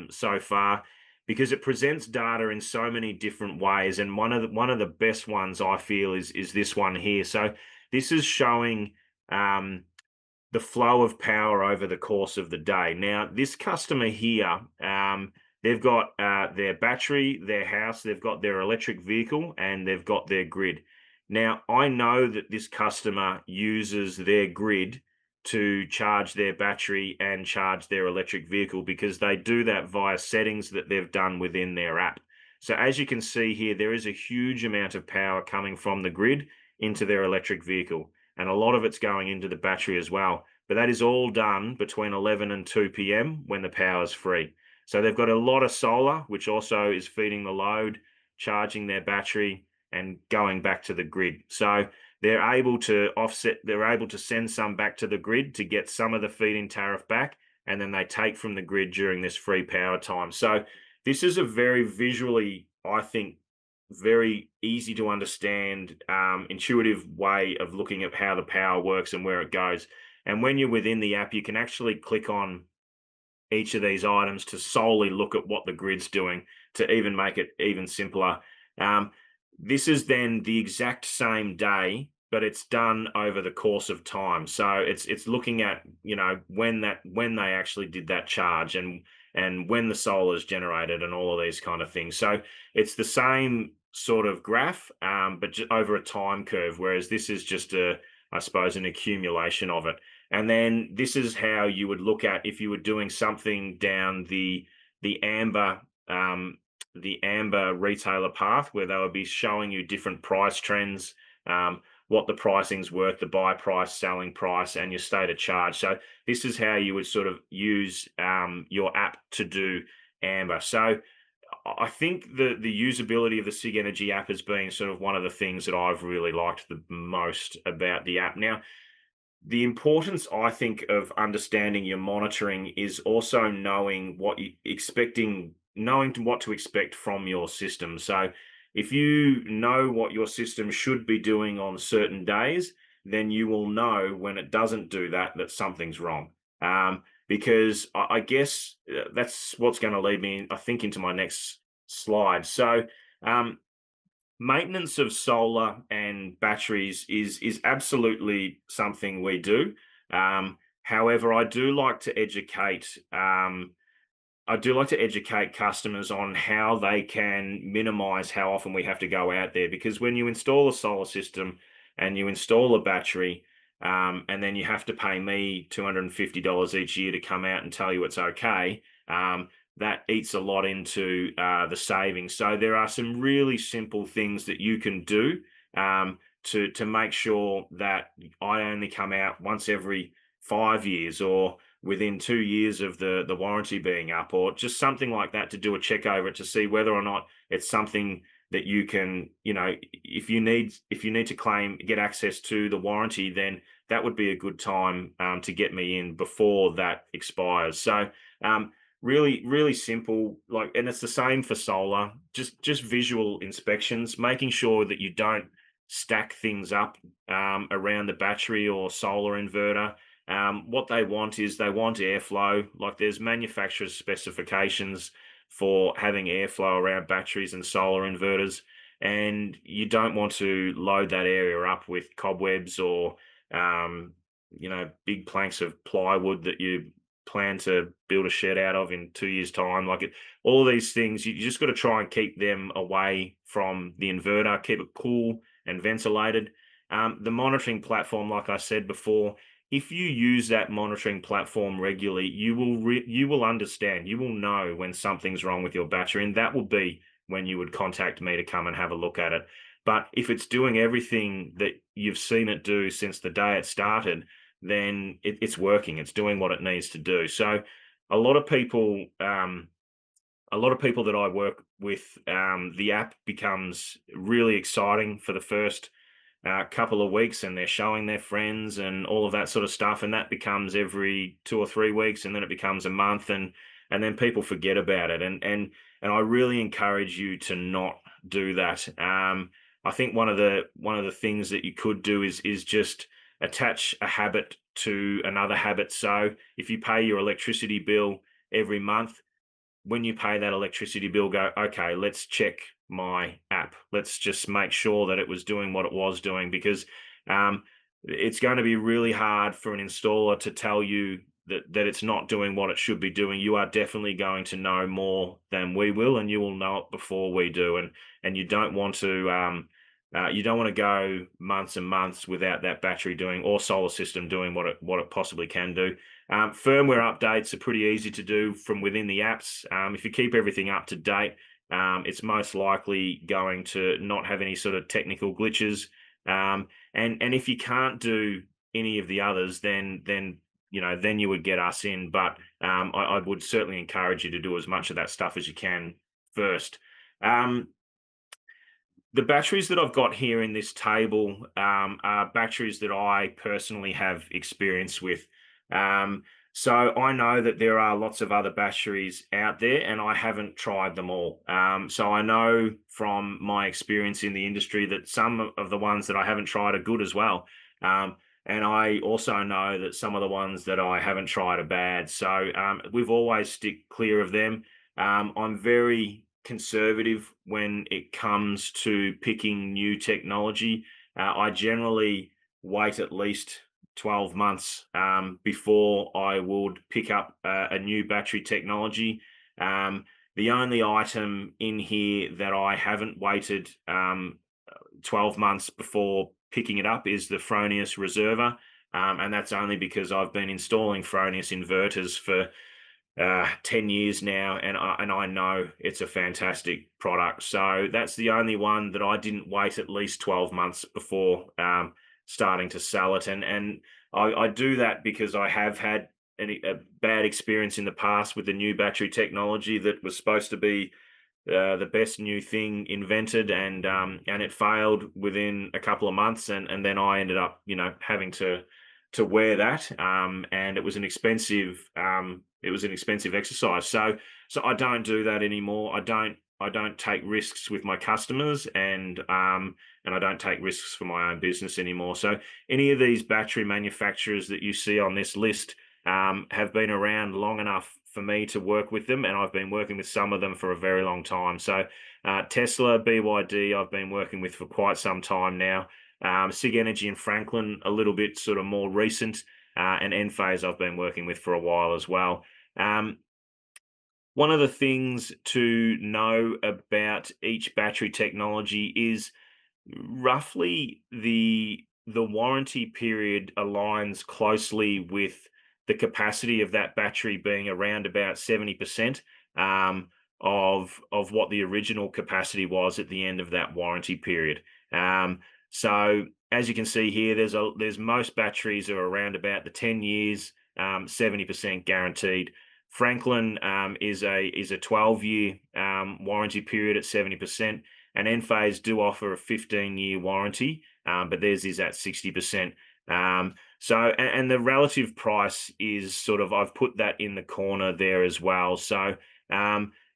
so far, because it presents data in so many different ways. And one of the best ones I feel is this one here. So this is showing the flow of power over the course of the day. Now, this customer here, they've got their battery, their house, they've got their electric vehicle, and they've got their grid. Now, I know that this customer uses their grid to charge their battery and charge their electric vehicle, because they do that via settings that they've done within their app. So as you can see here, there is a huge amount of power coming from the grid into their electric vehicle, and a lot of it's going into the battery as well. But that is all done between 11 and 2 p.m. when the power is free. So they've got a lot of solar, which also is feeding the load, charging their battery, and going back to the grid. So they're able to send some back to the grid to get some of the feed-in tariff back, and then they take from the grid during this free power time. So this is a very visually, I think, very easy to understand, intuitive way of looking at how the power works and where it goes. And when you're within the app, you can actually click on each of these items to solely look at what the grid's doing, to even make it even simpler. Um, this is then the exact same day, but it's done over the course of time. So it's looking at, when they actually did that charge, and when the solar is generated, and all of these kind of things. So it's the same sort of graph, but over a time curve, whereas this is just I suppose, an accumulation of it. And then this is how you would look at if you were doing something down the amber the amber retailer path, where they would be showing you different price trends, what the pricing's worth, the buy price, selling price, and your state of charge. So this is how you would sort of use your app to do amber. So I think the usability of the Sig Energy app has been sort of one of the things that I've really liked the most about the app. Now, the importance, I think, of understanding your monitoring is also knowing what to expect from your system. So if you know what your system should be doing on certain days, then you will know when it doesn't do that, that something's wrong. Because I guess that's what's going to lead me, I think, into my next slide. So, maintenance of solar and batteries is absolutely something we do. However, I do like to educate customers on how they can minimize how often we have to go out there, because when you install a solar system and you install a battery, and then you have to pay me $250 each year to come out and tell you it's okay, that eats a lot into the savings. So there are some really simple things that you can do to make sure that I only come out once every 5 years, or within 2 years of the warranty being up, or just something like that, to do a check over it to see whether or not it's something that you can, if you need to get access to the warranty, then that would be a good time to get me in before that expires. So really, really simple, and it's the same for solar, just visual inspections, making sure that you don't stack things up around the battery or solar inverter. What they want airflow. Like, there's manufacturer's specifications for having airflow around batteries and solar inverters, and you don't want to load that area up with cobwebs or big planks of plywood that you plan to build a shed out of in 2 years' time. All these things, you just got to try and keep them away from the inverter, keep it cool and ventilated. The monitoring platform, like I said before, if you use that monitoring platform regularly, you will understand, you will know when something's wrong with your battery, and that will be when you would contact me to come and have a look at it. But if it's doing everything that you've seen it do since the day it started, then it's working. It's doing what it needs to do. So a lot of people, a lot of people that I work with, the app becomes really exciting for the first couple of weeks, and they're showing their friends and all of that sort of stuff, and that becomes every 2 or 3 weeks, and then it becomes a month, and then people forget about it, and I really encourage you to not do that. I think one of the things that you could do is just attach a habit to another habit. So if you pay your electricity bill every month, when you pay that electricity bill, go, okay, let's check my app. Let's just make sure that it was doing what it was doing, because um, it's going to be really hard for an installer to tell you that it's not doing what it should be doing. You are definitely going to know more than we will, and you will know it before we do. And you don't want to go months and months without that battery doing, or solar system doing what it possibly can do. Firmware updates are pretty easy to do from within the apps. If you keep everything up to date, it's most likely going to not have any sort of technical glitches. And if you can't do any of the others, then then you would get us in. But I would certainly encourage you to do as much of that stuff as you can first. The batteries that I've got here in this table are batteries that I personally have experience with. So I know that there are lots of other batteries out there, and I haven't tried them all. So I know from my experience in the industry that some of the ones that I haven't tried are good as well. And I also know that some of the ones that I haven't tried are bad. So we've always stick clear of them. I'm very conservative when it comes to picking new technology. I generally wait at least 12 months before I would pick up a new battery technology. The only item in here that I haven't waited 12 months before picking it up is the Fronius Reserva. And that's only because I've been installing Fronius inverters for 10 years now, and I know it's a fantastic product. So that's the only one that I didn't wait at least 12 months before starting to sell it. And I do that because I have had a bad experience in the past with the new battery technology that was supposed to be the best new thing invented, and it failed within a couple of months, and then I ended up having to wear that, and it was an expensive exercise. So I don't do that anymore. I don't take risks with my customers, and I don't take risks for my own business anymore. So any of these battery manufacturers that you see on this list have been around long enough for me to work with them, and I've been working with some of them for a very long time. So Tesla, BYD, I've been working with for quite some time now. SIG Energy and Franklin, a little bit sort of more recent, and Enphase I've been working with for a while as well. One of the things to know about each battery technology is roughly the warranty period aligns closely with the capacity of that battery being around about 70% of what the original capacity was at the end of that warranty period. So as you can see here, there's most batteries are around about the 10 years, 70% guaranteed. Franklin is a 12-year warranty period at 70%, and Enphase do offer a 15-year warranty, but theirs is at 60%. And the relative price is sort of, I've put that in the corner there as well. So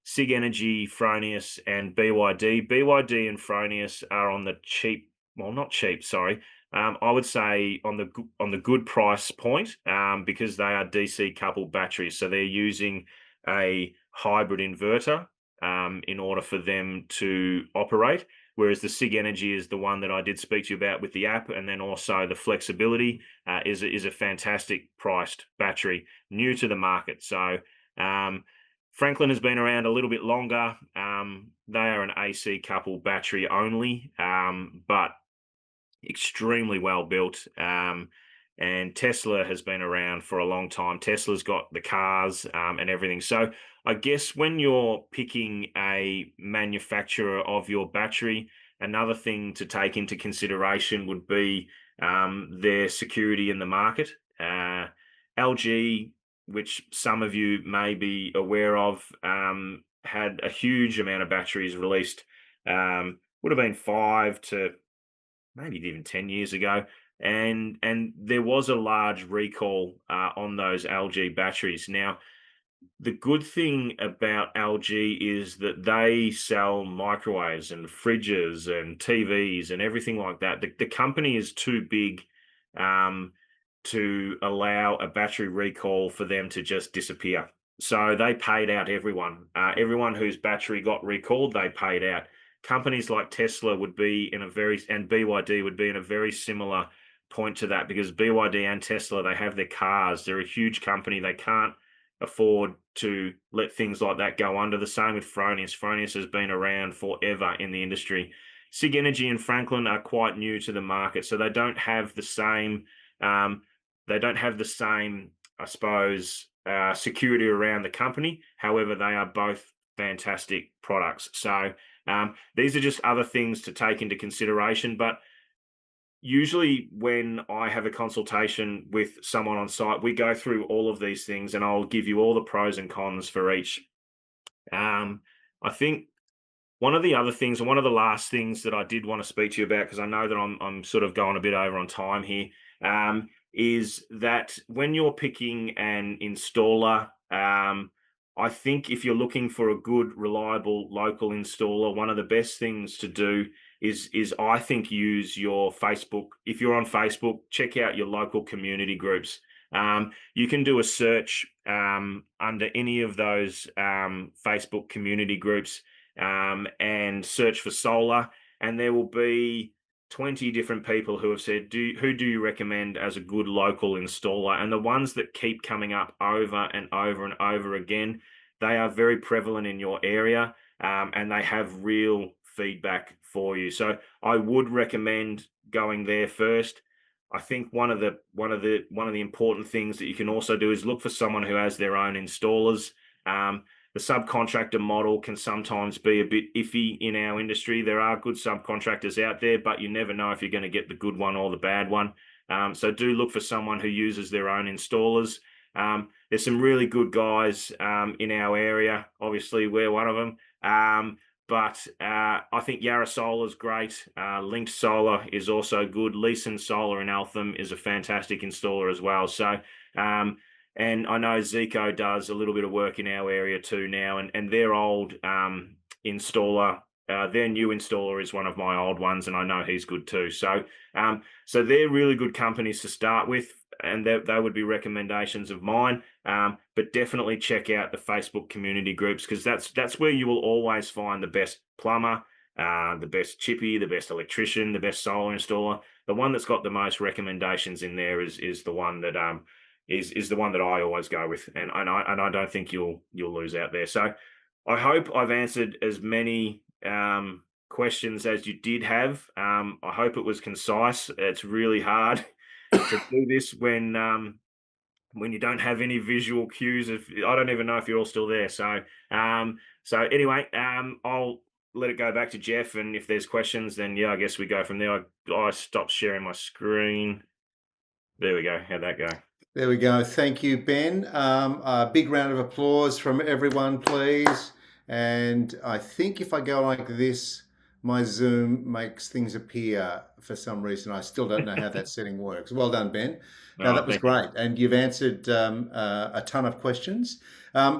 SIG Energy, Fronius, and BYD. BYD and Fronius are on the cheap, well, not cheap, sorry. I would say on the good price point, because they are DC coupled batteries. So they're using a hybrid inverter in order for them to operate. Whereas the SIG Energy is the one that I did speak to you about with the app, and then also the flexibility is a fantastic priced battery, new to the market. So Franklin has been around a little bit longer. They are an AC coupled battery only, but extremely well built. and Tesla has been around for a long time. Tesla's got the cars and everything. So I guess when you're picking a manufacturer of your battery, another thing to take into consideration would be their security in the market. LG, which some of you may be aware of, had a huge amount of batteries released. Would have been 5 to maybe even 10 years ago, and there was a large recall on those LG batteries. Now, the good thing about LG is that they sell microwaves and fridges and TVs and everything like that. The company is too big um, to allow a battery recall for them to just disappear. So they paid out everyone. Everyone whose battery got recalled, they paid out. Companies like Tesla would be in a very, and BYD would be in a very similar point to that, because BYD and Tesla, they have their cars. They're a huge company. They can't afford to let things like that go under. The same with Fronius. Fronius has been around forever in the industry. Sig Energy and Franklin are quite new to the market, so they don't have the same um, I suppose, security around the company. However, they are both fantastic products. So these are just other things to take into consideration. But usually, when I have a consultation with someone on site, we go through all of these things, and I'll give you all the pros and cons for each. I think one of the other things, and one of the last things that I did want to speak to you about, because I know that I'm sort of going a bit over on time here, is that when you're picking an installer, I think if you're looking for a good, reliable local installer, one of the best things to do is I think use your Facebook. If you're on Facebook, check out your local community groups. You can do a search under any of those Facebook community groups and search for solar, and there will be 20 different people who have said, who do you recommend as a good local installer? And the ones that keep coming up over and over and over again, they are very prevalent in your area, and they have real feedback for you. So I would recommend going there first. I think one of the important things that you can also do is look for someone who has their own installers. The subcontractor model can sometimes be a bit iffy in our industry. There are good subcontractors out there, but you never know if you're going to get the good one or the bad one. So do look for someone who uses their own installers. There's some really good guys in our area. Obviously, we're one of them. But I think Yarra Solar is great. Linked Solar is also good. Leeson Solar in Eltham is a fantastic installer as well. So and I know Zico does a little bit of work in our area too now, and their old installer, their new installer is one of my old ones, and I know he's good too. So so they're really good companies to start with, and they would be recommendations of mine. But definitely check out the Facebook community groups, because that's where you will always find the best plumber, the best chippy, the best electrician, the best solar installer. The one that's got the most recommendations in there is the one that is the one that I always go with, and I don't think you'll lose out there. So I hope I've answered as many questions as you did have. I hope it was concise. It's really hard to do this when you don't have any visual cues. If I don't even know if you're all still there. So so anyway, I'll let it go back to Jeff, and if there's questions, then yeah, I guess we go from there. I stopped sharing my screen. There we go. How'd that go? There we go. Thank you, Ben. A big round of applause from everyone, please. And I think if I go like this, my Zoom makes things appear for some reason. I still don't know how that setting works. Well done, Ben. No, that was great. And you've answered a ton of questions.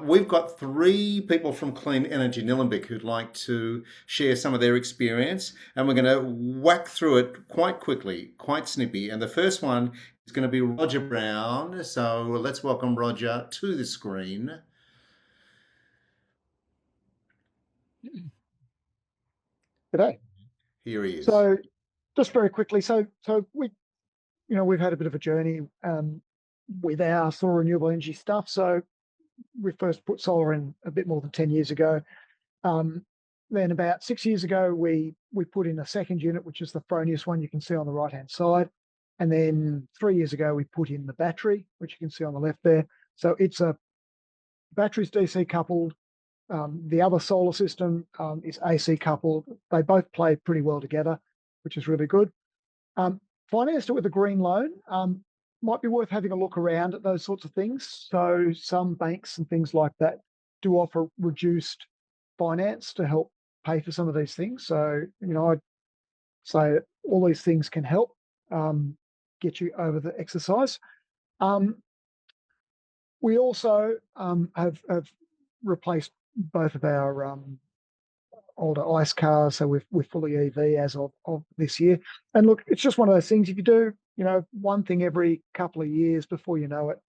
We've got 3 people from Clean Energy Nillumbik who'd like to share some of their experience. And we're going to whack through it quite quickly, quite snippy. And the first one is going to be Roger Brown. So let's welcome Roger to the screen. G'day. Here he is. So just very quickly, so we've had a bit of a journey with our sort of renewable energy stuff. So we first put solar in a bit more than 10 years ago. Then about 6 years ago, we put in a second unit, which is the Fronius one you can see on the right-hand side. And then 3 years ago, we put in the battery, which you can see on the left there. So it's a battery's DC coupled. The other solar system is AC coupled. They both play pretty well together, which is really good. Financed it with a green loan. Might be worth having a look around at those sorts of things. So some banks and things like that do offer reduced finance to help pay for some of these things. So, I'd say all these things can help get you over the exercise. We also have replaced both of our older ICE cars, so we're fully EV as of this year. And look, it's just one of those things. If you do, one thing every couple of years, before you know it,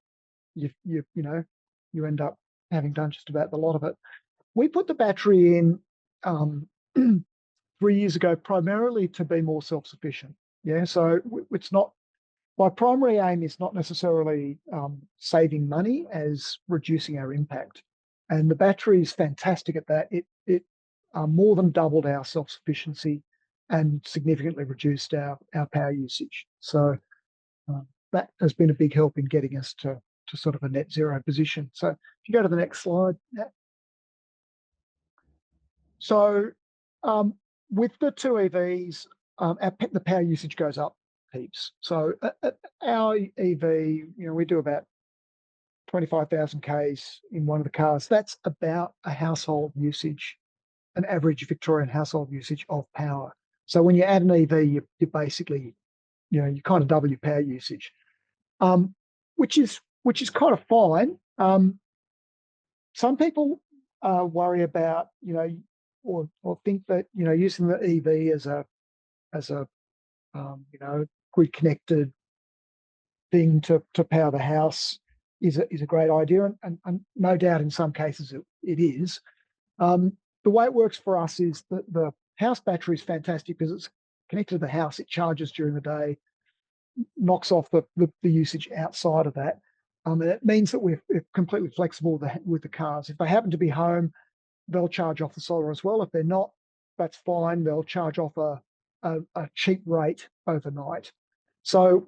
you end up having done just about the lot of it. We put the battery in 3 years ago primarily to be more self-sufficient. Yeah, so it's not. My primary aim is not necessarily saving money as reducing our impact. And the battery is fantastic at that. It more than doubled our self-sufficiency and significantly reduced our power usage. So that has been a big help in getting us to sort of a net zero position. So if you go to the next slide. So with the two EVs, the power usage goes up heaps. So our EV, we do about 25,000 Ks in one of the cars. That's about a household usage, an average Victorian household usage of power. So when you add an EV, you basically, you kind of double your power usage, which is kind of fine. Some people worry about, or think that, using the EV as a grid connected thing to power the house is a great idea, and no doubt in some cases it is. The way it works for us is that the house battery is fantastic because it's connected to the house. It charges during the day, knocks off the usage outside of that. And it means that we're completely flexible with the cars. If they happen to be home, they'll charge off the solar as well. If they're not, that's fine. They'll charge off a cheap rate overnight. So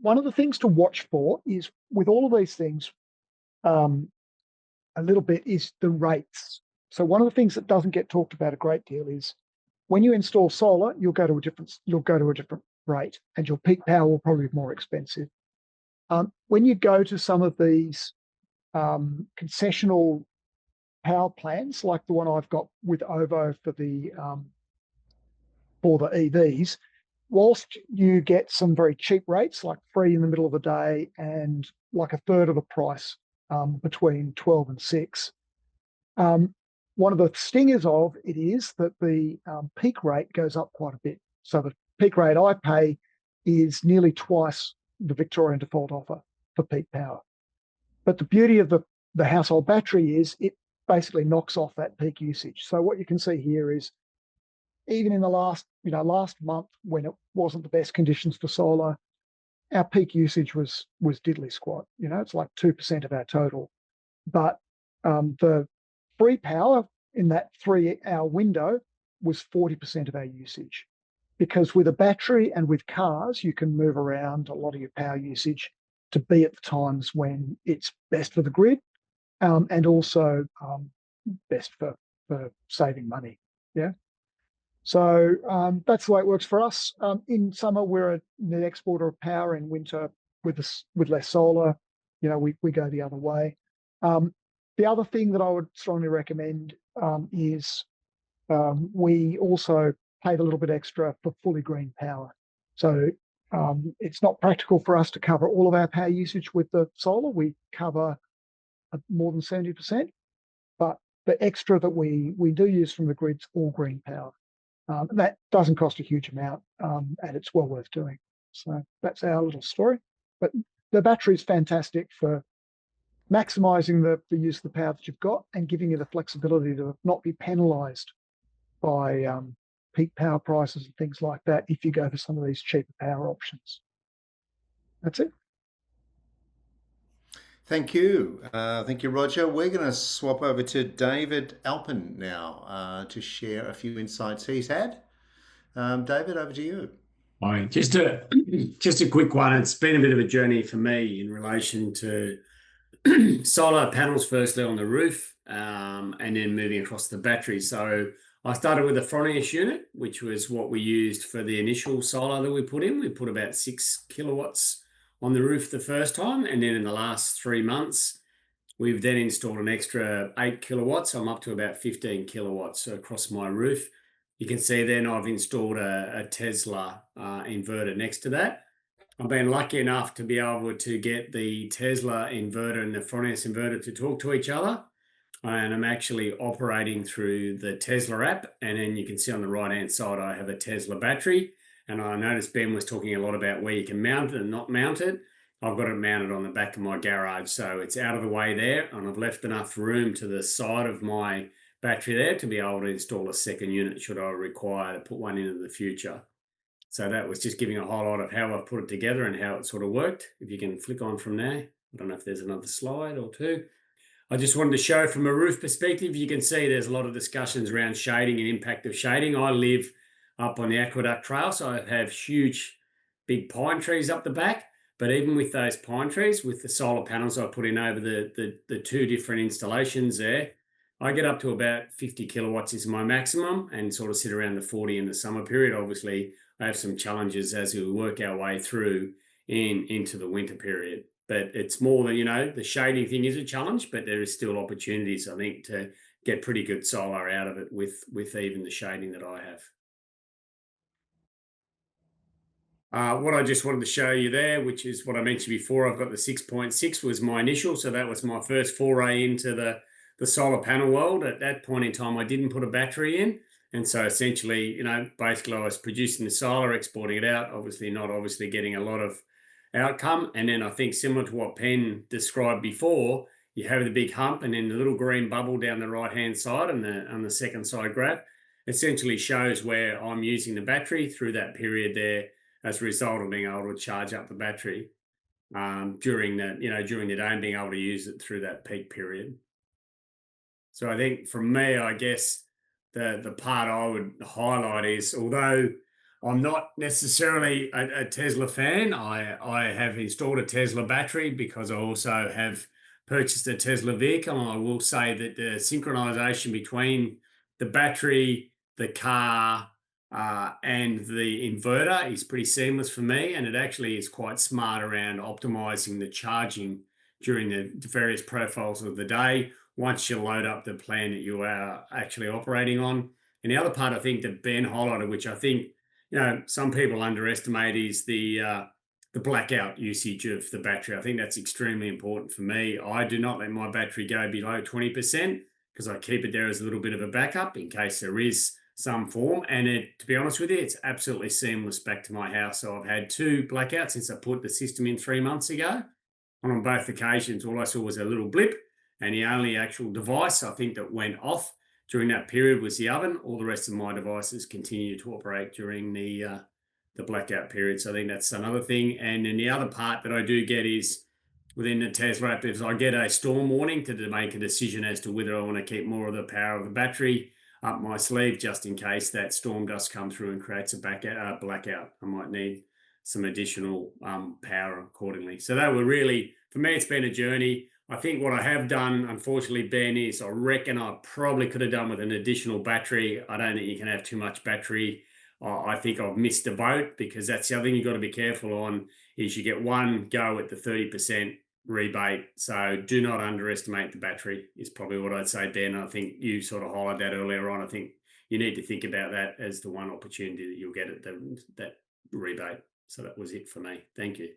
one of the things to watch for is, with all of these things, a little bit, is the rates. So one of the things that doesn't get talked about a great deal is when you install solar, you'll go to a different rate, and your peak power will probably be more expensive. When you go to some of these concessional power plants, like the one I've got with OVO for the EVs, whilst you get some very cheap rates, like free in the middle of the day and like a third of the price between 12 and 6, one of the stingers of it is that the peak rate goes up quite a bit. So the peak rate I pay is nearly twice the Victorian default offer for peak power. But the beauty of the household battery is it basically knocks off that peak usage. So what you can see here is, even in the last month, when it wasn't the best conditions for solar, our peak usage was diddly squat. It's like 2% of our total. But the free power in that 3-hour window was 40% of our usage. Because with a battery and with cars, you can move around a lot of your power usage to be at the times when it's best for the grid, and also best for saving money. Yeah. So that's the way it works for us. In summer, we're a net exporter of power. In winter, with less solar, we go the other way. The other thing that I would strongly recommend is we also paid a little bit extra for fully green power. So it's not practical for us to cover all of our power usage with the solar. We cover more than 70%, but the extra that we do use from the grid's all green power. That doesn't cost a huge amount, and it's well worth doing. So that's our little story. But the battery is fantastic for maximising the use of the power that you've got and giving you the flexibility to not be penalised by peak power prices and things like that if you go for some of these cheaper power options. That's it. Thank you. Thank you, Roger. We're going to swap over to David Alpin now to share a few insights he's had. David, over to you. Hi, just a quick one. It's been a bit of a journey for me in relation to solar panels, firstly on the roof, and then moving across the battery. So I started with a Fronius unit, which was what we used for the initial solar that we put in. We put about 6 kilowatts on the roof the first time, and then in the last 3 months, we've then installed an extra 8 kilowatts. I'm up to about 15 kilowatts across my roof. You can see then I've installed a Tesla inverter next to that. I've been lucky enough to be able to get the Tesla inverter and the Fronius inverter to talk to each other. And I'm actually operating through the Tesla app. And then you can see on the right-hand side, I have a Tesla battery. And I noticed Ben was talking a lot about where you can mount it and not mount it. I've got it mounted on the back of my garage, so it's out of the way there. And I've left enough room to the side of my battery there to be able to install a second unit should I require to put one in the future. So that was just giving a highlight of how I've put it together and how it sort of worked. If you can flick on from there. I don't know if there's another slide or two. I just wanted to show from a roof perspective, you can see there's a lot of discussions around shading and impact of shading. I live up on the Aqueduct Trail, so I have huge, big pine trees up the back. But even with those pine trees, with the solar panels I put in over the two different installations there, I get up to about 50 kilowatts is my maximum and sort of sit around the 40 in the summer period. Obviously, I have some challenges as we work our way through into the winter period. But it's more than, the shading thing is a challenge, but there is still opportunities, I think, to get pretty good solar out of it with even the shading that I have. What I just wanted to show you there, which is what I mentioned before, I've got the 6.6 was my initial. So that was my first foray into the solar panel world. At that point in time, I didn't put a battery in. And so essentially, basically I was producing the solar, exporting it out, not obviously getting a lot of outcome. And then I think similar to what Penn described before, you have the big hump and then the little green bubble down the right-hand side on the second side graph essentially shows where I'm using the battery through that period there as a result of being able to charge up the battery during the day and being able to use it through that peak period. So I think for me, I guess the part I would highlight is, although I'm not necessarily a Tesla fan, I have installed a Tesla battery because I also have purchased a Tesla vehicle. And I will say that the synchronization between the battery, the car, and the inverter is pretty seamless for me. And it actually is quite smart around optimizing the charging during the various profiles of the day once you load up the plan that you are actually operating on. And the other part I think that Ben highlighted, which I think some people underestimate, is the blackout usage of the battery. I think that's extremely important for me. I do not let my battery go below 20% because I keep it there as a little bit of a backup in case there is some form. And to be honest with you, it's absolutely seamless back to my house. So I've had 2 blackouts since I put the system in 3 months ago. And on both occasions, all I saw was a little blip. And the only actual device I think that went off during that period was the oven. All the rest of my devices continue to operate during the blackout period. So I think that's another thing. And then the other part that I do get is within the Tesla app, is I get a storm warning to make a decision as to whether I want to keep more of the power of the battery up my sleeve just in case that storm does come through and creates a blackout. I might need some additional power accordingly. So that were really, for me, it's been a journey. I think what I have done, unfortunately, Ben, is I reckon I probably could have done with an additional battery. I don't think you can have too much battery. I think I've missed the boat because that's the other thing you've got to be careful on is you get one go at the 30% rebate. So do not underestimate the battery is probably what I'd say, Ben. I think you sort of highlighted that earlier on. I think you need to think about that as the one opportunity that you'll get at that rebate. So that was it for me. Thank you.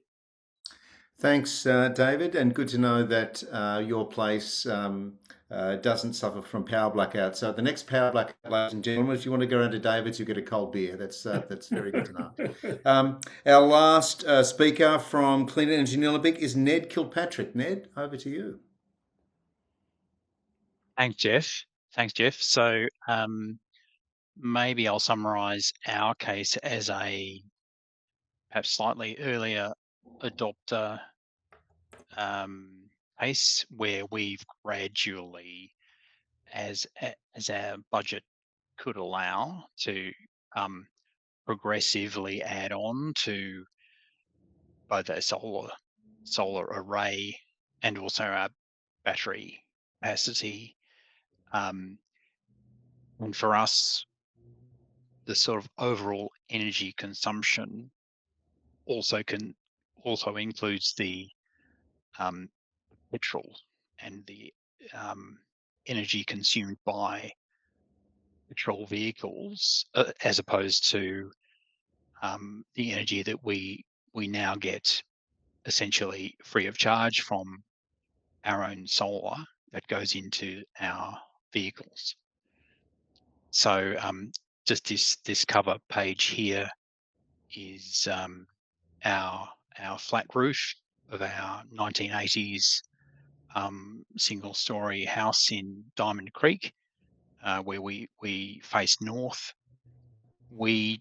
Thanks, David, and good to know that your place doesn't suffer from power blackout. So the next power blackout, ladies and gentlemen, if you want to go around to David's, you get a cold beer. That's very good to know. Our last speaker from Clean Energy Nillumbik is Ned Kilpatrick. Ned, over to you. Thanks, Jeff. So maybe I'll summarise our case as a perhaps slightly earlier adopter case where we've gradually, as our budget could allow, to progressively add on to both our solar array and also our battery capacity. And for us, the sort of overall energy consumption also includes the petrol and the energy consumed by petrol vehicles, as opposed to the energy that we now get essentially free of charge from our own solar that goes into our vehicles. So just this cover page here is our flat roof of our 1980s single-story house in Diamond Creek, where we face north. We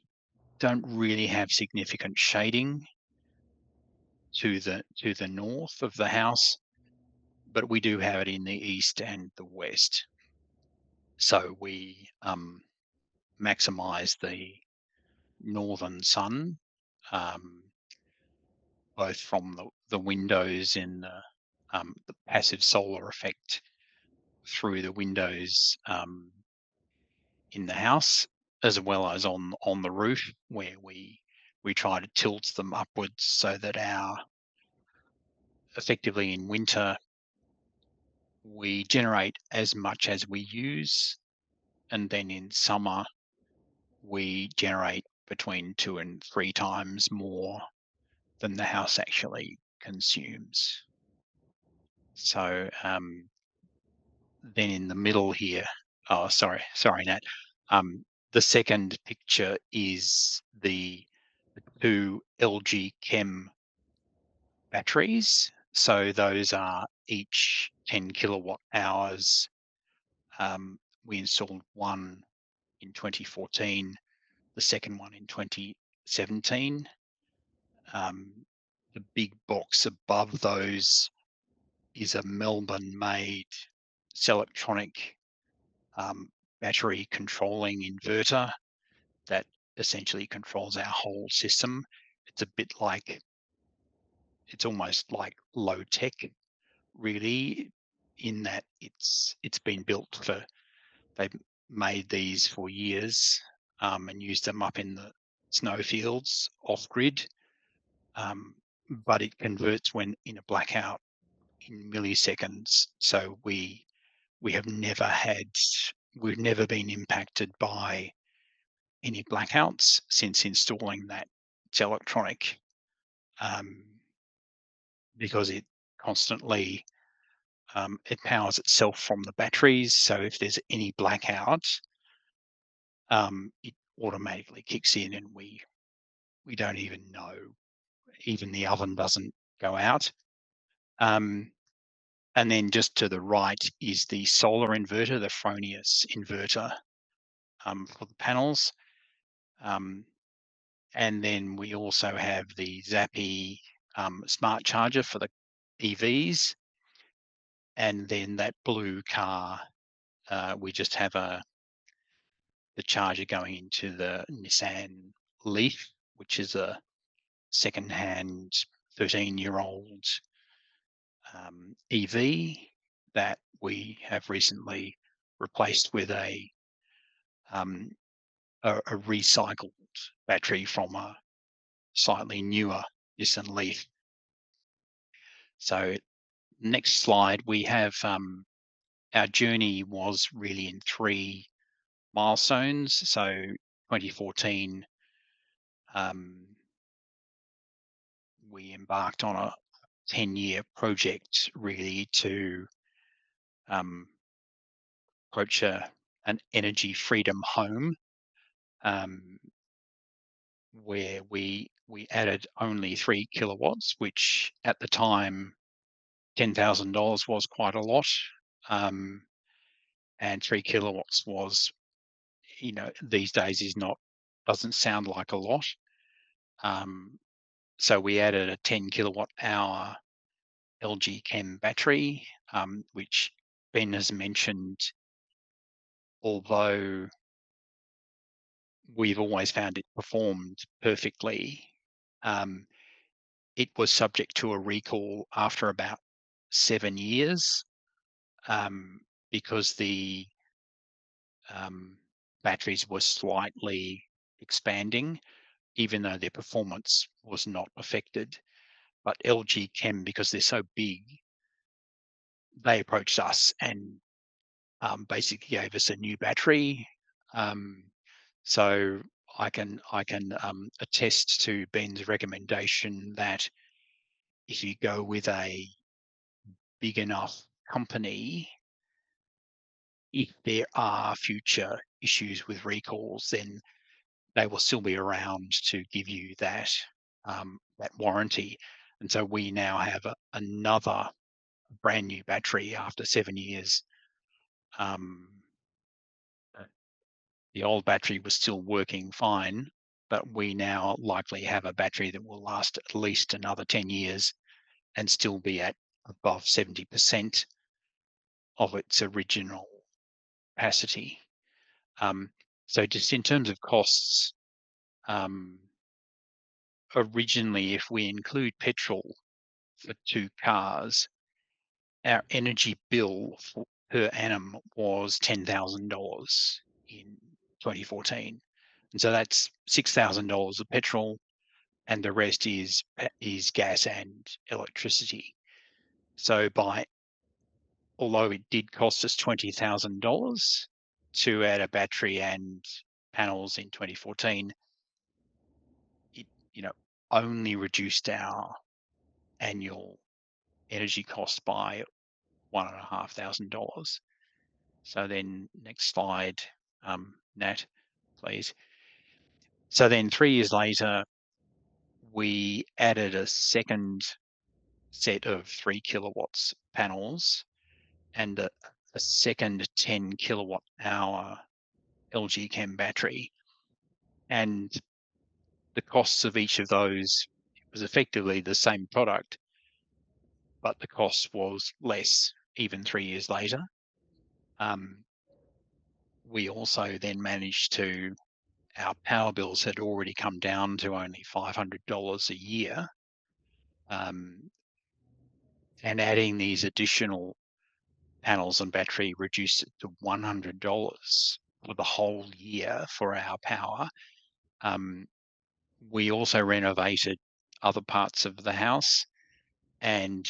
don't really have significant shading to the north of the house, but we do have it in the east and the west. So we maximize the northern sun, both from the windows in the passive solar effect through the windows in the house, as well as on the roof, where we try to tilt them upwards so that effectively in winter we generate as much as we use, and then in summer we generate between 2 and 3 times more than the house actually consumes. So then in the middle here, oh sorry Nat, the second picture is the 2 LG Chem batteries. So those are each 10 kilowatt hours. We installed one in 2014, the second one in 2017. The big box above those is a Melbourne-made Cellectronic battery controlling inverter that essentially controls our whole system. It's a bit like, it's almost like low tech, really, in that it's been built for, they've made these for years and used them up in the snowfields off grid, but it converts when in a blackout in milliseconds. So we've never been impacted by any blackouts since installing that Cellectronic, because it constantly it powers itself from the batteries. So if there's any blackout, it automatically kicks in, and we don't even know. Even the oven doesn't go out. And then just to the right is the solar inverter, the Fronius inverter for the panels. And then we also have the Zappi smart charger for the EVs. And then that blue car, we just have the charger going into the Nissan Leaf, which is a second-hand 13-year-old EV that we have recently replaced with a recycled battery from a slightly newer Nissan Leaf. So next slide, we have our journey was really in 3 milestones. So 2014, we embarked on a 10-year project really to approach an energy freedom home, where we added only 3 kilowatts, which at the time $10,000 was quite a lot, and 3 kilowatts was, these days doesn't sound like a lot. So we added a 10 kilowatt hour LG Chem battery, which Ben has mentioned, although we've always found it performed perfectly. It was subject to a recall after about 7 years, because the batteries were slightly expanding, even though their performance was not affected. But LG Chem, because they're so big, they approached us and basically gave us a new battery. So I can attest to Ben's recommendation that if you go with a big enough company, if there are future issues with recalls, then they will still be around to give you that that warranty. And so we now have another brand new battery after 7 years. The old battery was still working fine, but we now likely have a battery that will last at least another 10 years and still be at above 70% of its original capacity. So just in terms of costs, originally, if we include petrol for 2 cars, our energy bill per annum was $10,000 in 2014. And so that's $6,000 of petrol, and the rest is gas and electricity. So although it did cost us $20,000 to add a battery and panels in 2014, it only reduced our annual energy cost by $1,500. So then next slide, Nat, please. So then 3 years later, we added a second set of 3 kilowatts panels and a second 10 kilowatt hour LG Chem battery. And the costs of each of those, it was effectively the same product, but the cost was less even 3 years later. We also then managed to, our power bills had already come down to only $500 a year. And adding these additional panels and battery reduced it to $100 for the whole year for our power. We also renovated other parts of the house and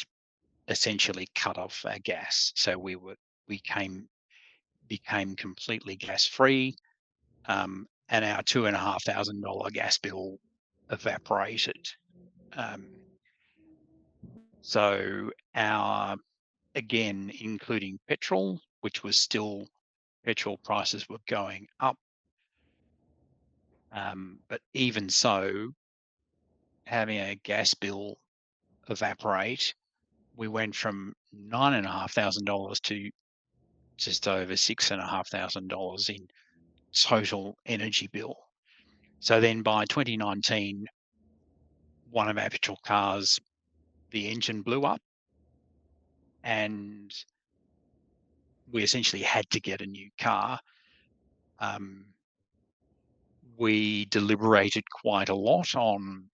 essentially cut off our gas. So we became completely gas free, and our $2,500 gas bill evaporated. So again, including petrol, which was still, petrol prices were going up. But even so, having a gas bill evaporate, we went from $9,500 to just over $6,500 in total energy bill. So then by 2019, one of our petrol cars, the engine blew up, and we essentially had to get a new car. We deliberated quite a lot on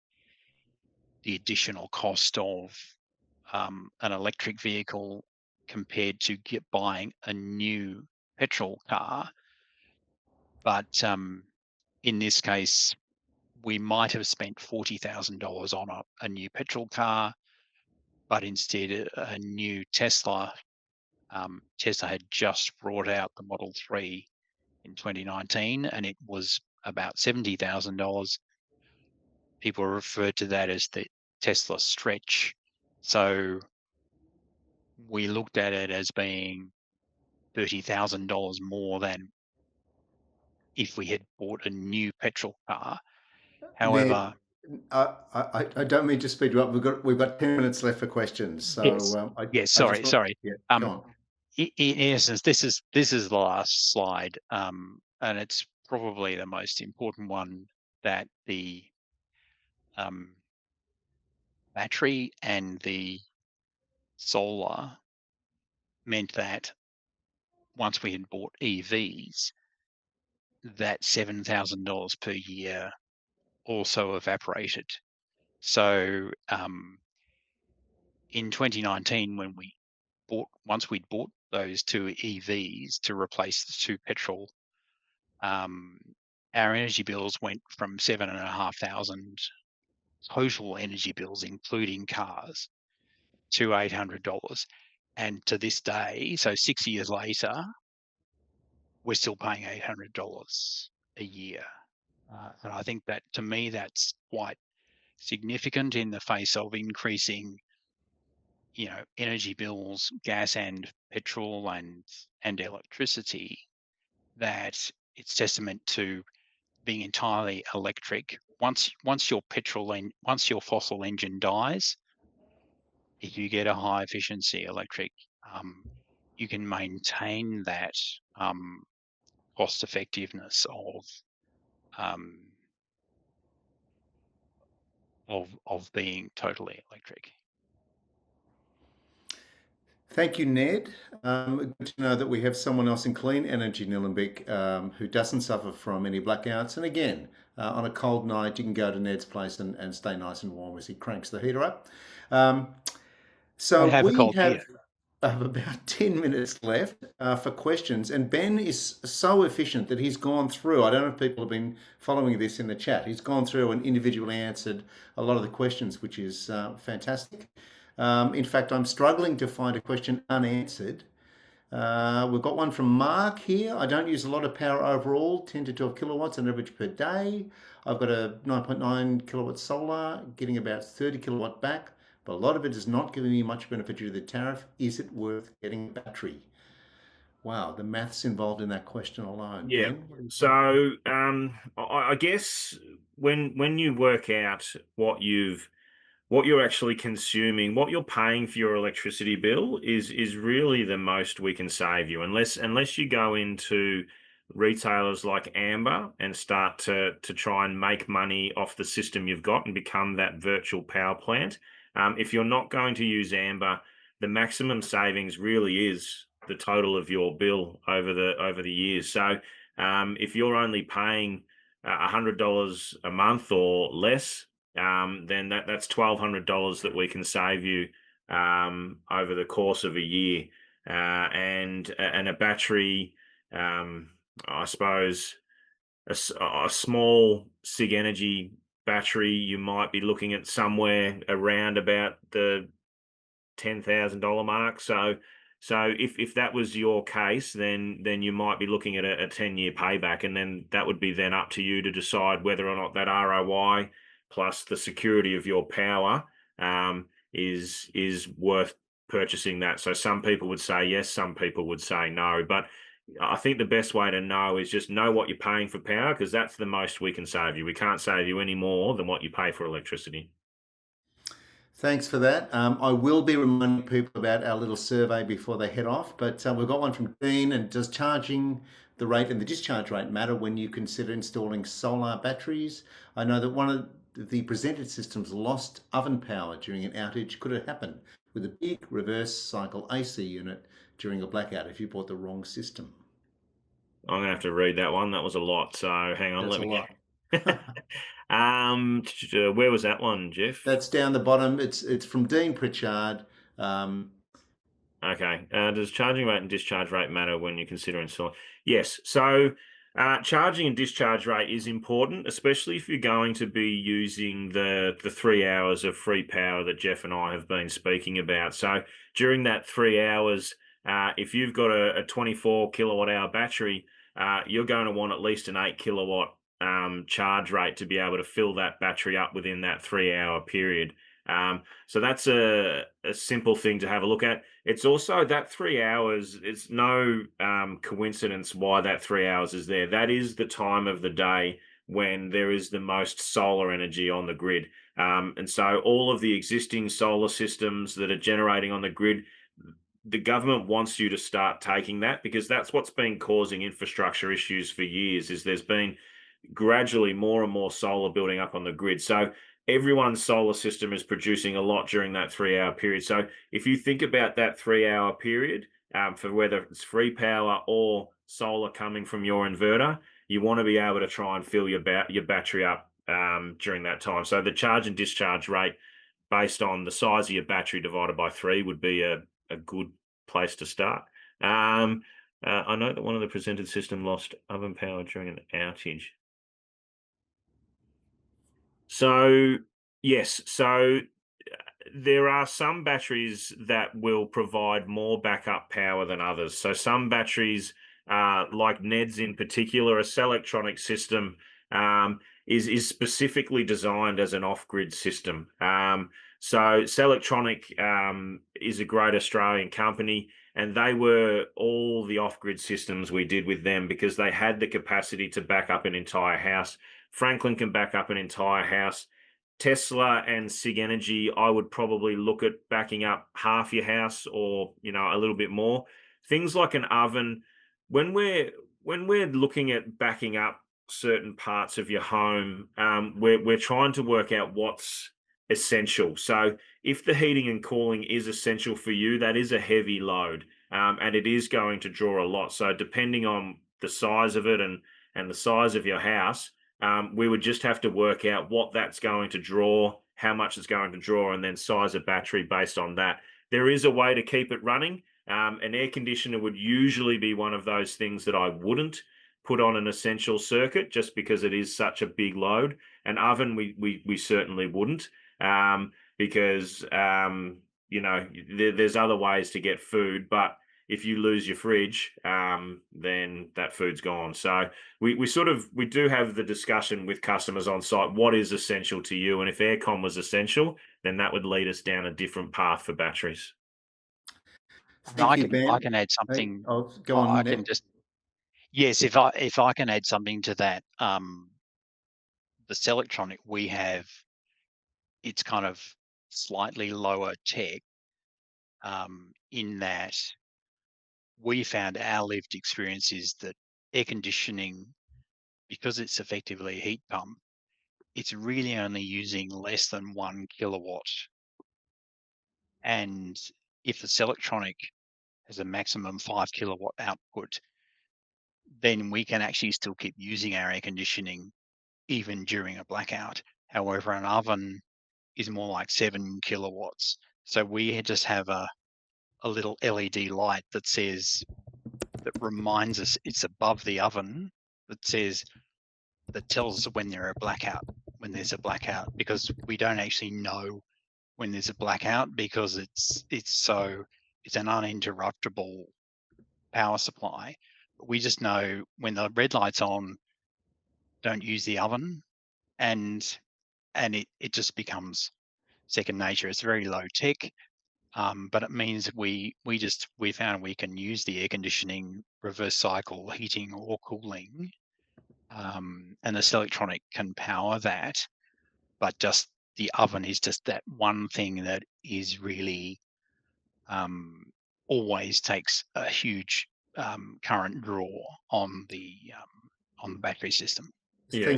the additional cost of an electric vehicle compared to buying a new petrol car. But in this case, we might have spent $40,000 on a new petrol car, but instead a new Tesla. Tesla had just brought out the Model 3 in 2019, and it was about $70,000. People referred to that as the Tesla stretch. So we looked at it as being $30,000 more than if we had bought a new petrol car. However, I don't mean to speed you up. We've got 10 minutes left for questions. So yes, sorry. sorry. Yeah, go on. In essence, this is the last slide, and it's probably the most important one, that the battery and the solar meant that once we had bought EVs, that $7,000 per year also evaporated. So in 2019, when once we'd bought those 2 EVs to replace the 2 petrol, our energy bills went from 7,500 total energy bills, including cars, to $800. And to this day, so 6 years later, we're still paying $800 a year. And I think that, to me, that's quite significant in the face of increasing, energy bills, gas and petrol and electricity, that it's testament to being entirely electric. Once your fossil engine dies, if you get a high efficiency electric, you can maintain that cost effectiveness of being totally electric. Thank you, Ned. Good to know that we have someone else in Clean Energy Nillumbik who doesn't suffer from any blackouts. And again, on a cold night, you can go to Ned's place and stay nice and warm as he cranks the heater up. So have a we cold have beer. about 10 minutes left for questions. And Ben is so efficient that he's gone through, I don't know if people have been following this in the chat, he's gone through and individually answered a lot of the questions, which is fantastic. In fact, I'm struggling to find a question unanswered. We've got one from Mark here. I don't use a lot of power overall, 10 to 12 kilowatts on average per day. I've got a 9.9 kilowatt solar, getting about 30 kilowatt back, but a lot of it is not giving me much benefit due to the tariff. Is it worth getting a battery? Wow, the maths involved in that question alone. Yeah. Ben? So I guess when you work out what you're actually consuming, what you're paying for your electricity bill is really the most we can save you, unless you go into retailers like Amber and start to try and make money off the system you've got and become that virtual power plant. If you're not going to use Amber, the maximum savings really is the total of your bill over the years. So if you're only paying $100 a month or less, then that's $1,200 that we can save you over the course of a year. And a battery, I suppose, a small SIG Energy battery, you might be looking at somewhere around about the $10,000 mark. So if that was your case, then you might be looking at a 10-year payback, and then that would be then up to you to decide whether or not that ROI plus the security of your power is worth purchasing that. So some people would say yes, some people would say no. But I think the best way to know is just know what you're paying for power, because that's the most we can save you. We can't save you any more than what you pay for electricity. Thanks for that. I will be reminding people about our little survey before they head off, but we've got one from Dean. And does charging the rate and the discharge rate matter when you consider installing solar batteries? I know that one of the presented systems lost oven power during an outage. Could it happen with a big reverse cycle AC unit during a blackout if you bought the wrong system? I'm gonna have to read that one. That was a lot. So hang on, That's let a me. lot. Where was that one, Jeff? That's down the bottom. It's from Dean Pritchard. Okay. Does charging rate and discharge rate matter when you consider installing? Yes. So charging and discharge rate is important, especially if you're going to be using the 3 hours of free power that Jeff and I have been speaking about. So during that 3 hours, if you've got a 24 kilowatt hour battery, you're going to want at least an 8 kilowatt charge rate to be able to fill that battery up within that 3 hour period. So that's a simple thing to have a look at. It's also that 3 hours, it's no coincidence why that 3 hours is there. That is the time of the day when there is the most solar energy on the grid. And so all of the existing solar systems that are generating on the grid, the government wants you to start taking that, because that's what's been causing infrastructure issues for years, is there's been gradually more and more solar building up on the grid. So everyone's solar system is producing a lot during that 3 hour period. So if you think about that 3 hour period, for whether it's free power or solar coming from your inverter, you want to be able to try and fill your battery up during that time. So the charge and discharge rate based on the size of your battery divided by 3 would be a good place to start. I know that one of the presented system lost oven power during an outage. So yes, so there are some batteries that will provide more backup power than others. So some batteries, like NEDs in particular, a Cellectronic system is specifically designed as an off-grid system. So Cellectronic is a great Australian company, and they were all the off-grid systems we did with them because they had the capacity to back up an entire house. Franklin can back up an entire house. Tesla and SIG Energy, I would probably look at backing up half your house or, a little bit more. Things like an oven, when we're looking at backing up certain parts of your home, we're trying to work out what's essential. So if the heating and cooling is essential for you, that is a heavy load, and it is going to draw a lot. So depending on the size of it and the size of your house, we would just have to work out what that's going to draw, how much it's going to draw, and then size of battery based on that. There is a way to keep it running. An air conditioner would usually be one of those things that I wouldn't put on an essential circuit just because it is such a big load. An oven, we certainly wouldn't, because there's other ways to get food, but if you lose your fridge, then that food's gone. So we do have the discussion with customers on site, what is essential to you? And if aircon was essential, then that would lead us down a different path for batteries. I Thank you, Ben. can add something. Go on, I Ned. can just Yes, if I can add something to that, the Cellectronic we have, it's kind of slightly lower tech, in that we found our lived experience is that air conditioning, because it's effectively a heat pump, it's really only using less than 1 kilowatt. And if the Cellectronic has a maximum 5 kilowatt output, then we can actually still keep using our air conditioning even during a blackout. However, an oven is more like 7 kilowatts. So we just have a little LED light that reminds us it's above the oven, that tells us when there's a blackout, because we don't actually know when there's a blackout because it's an uninterruptible power supply. We just know when the red light's on, don't use the oven, and it just becomes second nature. It's very low tech, but it means we found we can use the air conditioning, reverse cycle heating or cooling, and the Cellectronic can power that, but just the oven is just that one thing that is really always takes a huge current draw on the battery system. Yeah,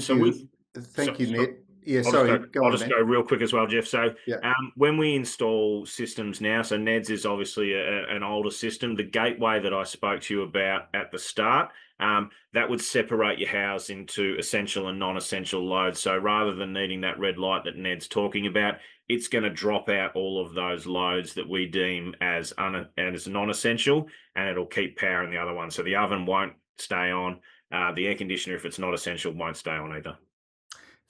Thank you, Ned. Yeah, I'll just go real quick as well, Jeff. So yeah. When we install systems now, so NEDS is obviously an older system. The gateway that I spoke to you about at the start, that would separate your house into essential and non-essential loads. So rather than needing that red light that Ned's talking about, it's going to drop out all of those loads that we deem as non-essential, and it'll keep powering the other one. So the oven won't stay on. The air conditioner, if it's not essential, won't stay on either.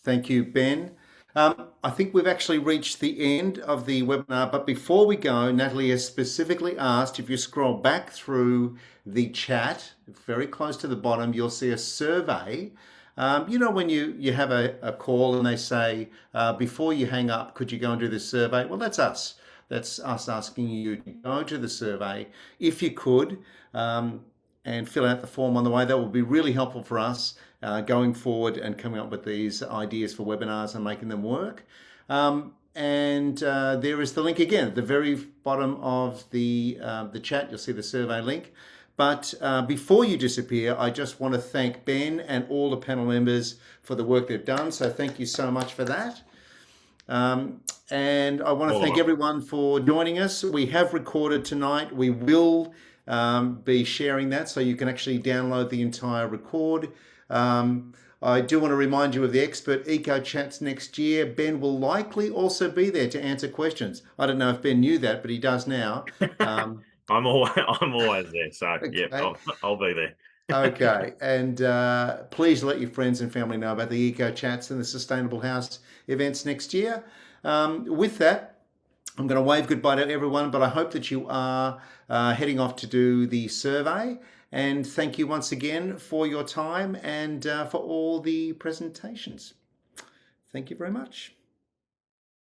Thank you, Ben. I think we've actually reached the end of the webinar, but before we go, Natalie has specifically asked, if you scroll back through the chat, very close to the bottom, you'll see a survey. When you have a call and they say, before you hang up, could you go and do this survey? Well, that's us. That's us asking you to go to the survey. If you could, and fill out the form on the way, that will be really helpful for us going forward and coming up with these ideas for webinars and making them work. And there is the link again at the very bottom of the chat. You'll see the survey link. But before you disappear, I just want to thank Ben and all the panel members for the work they've done. So thank you so much for that. And I want to thank everyone for joining us. We have recorded tonight. We will be sharing that, so you can actually download the entire record I do want to remind you of the expert eco chats next year. Ben will likely also be there to answer questions. I don't know if Ben knew that, but he does now. I'm always there. So yeah, Okay. I'll be there. Okay, and please let your friends and family know about the Eco Chats and the Sustainable House events next year. With that, I'm going to wave goodbye to everyone, but I hope that you are heading off to do the survey. And thank you once again for your time and for all the presentations. Thank you very much.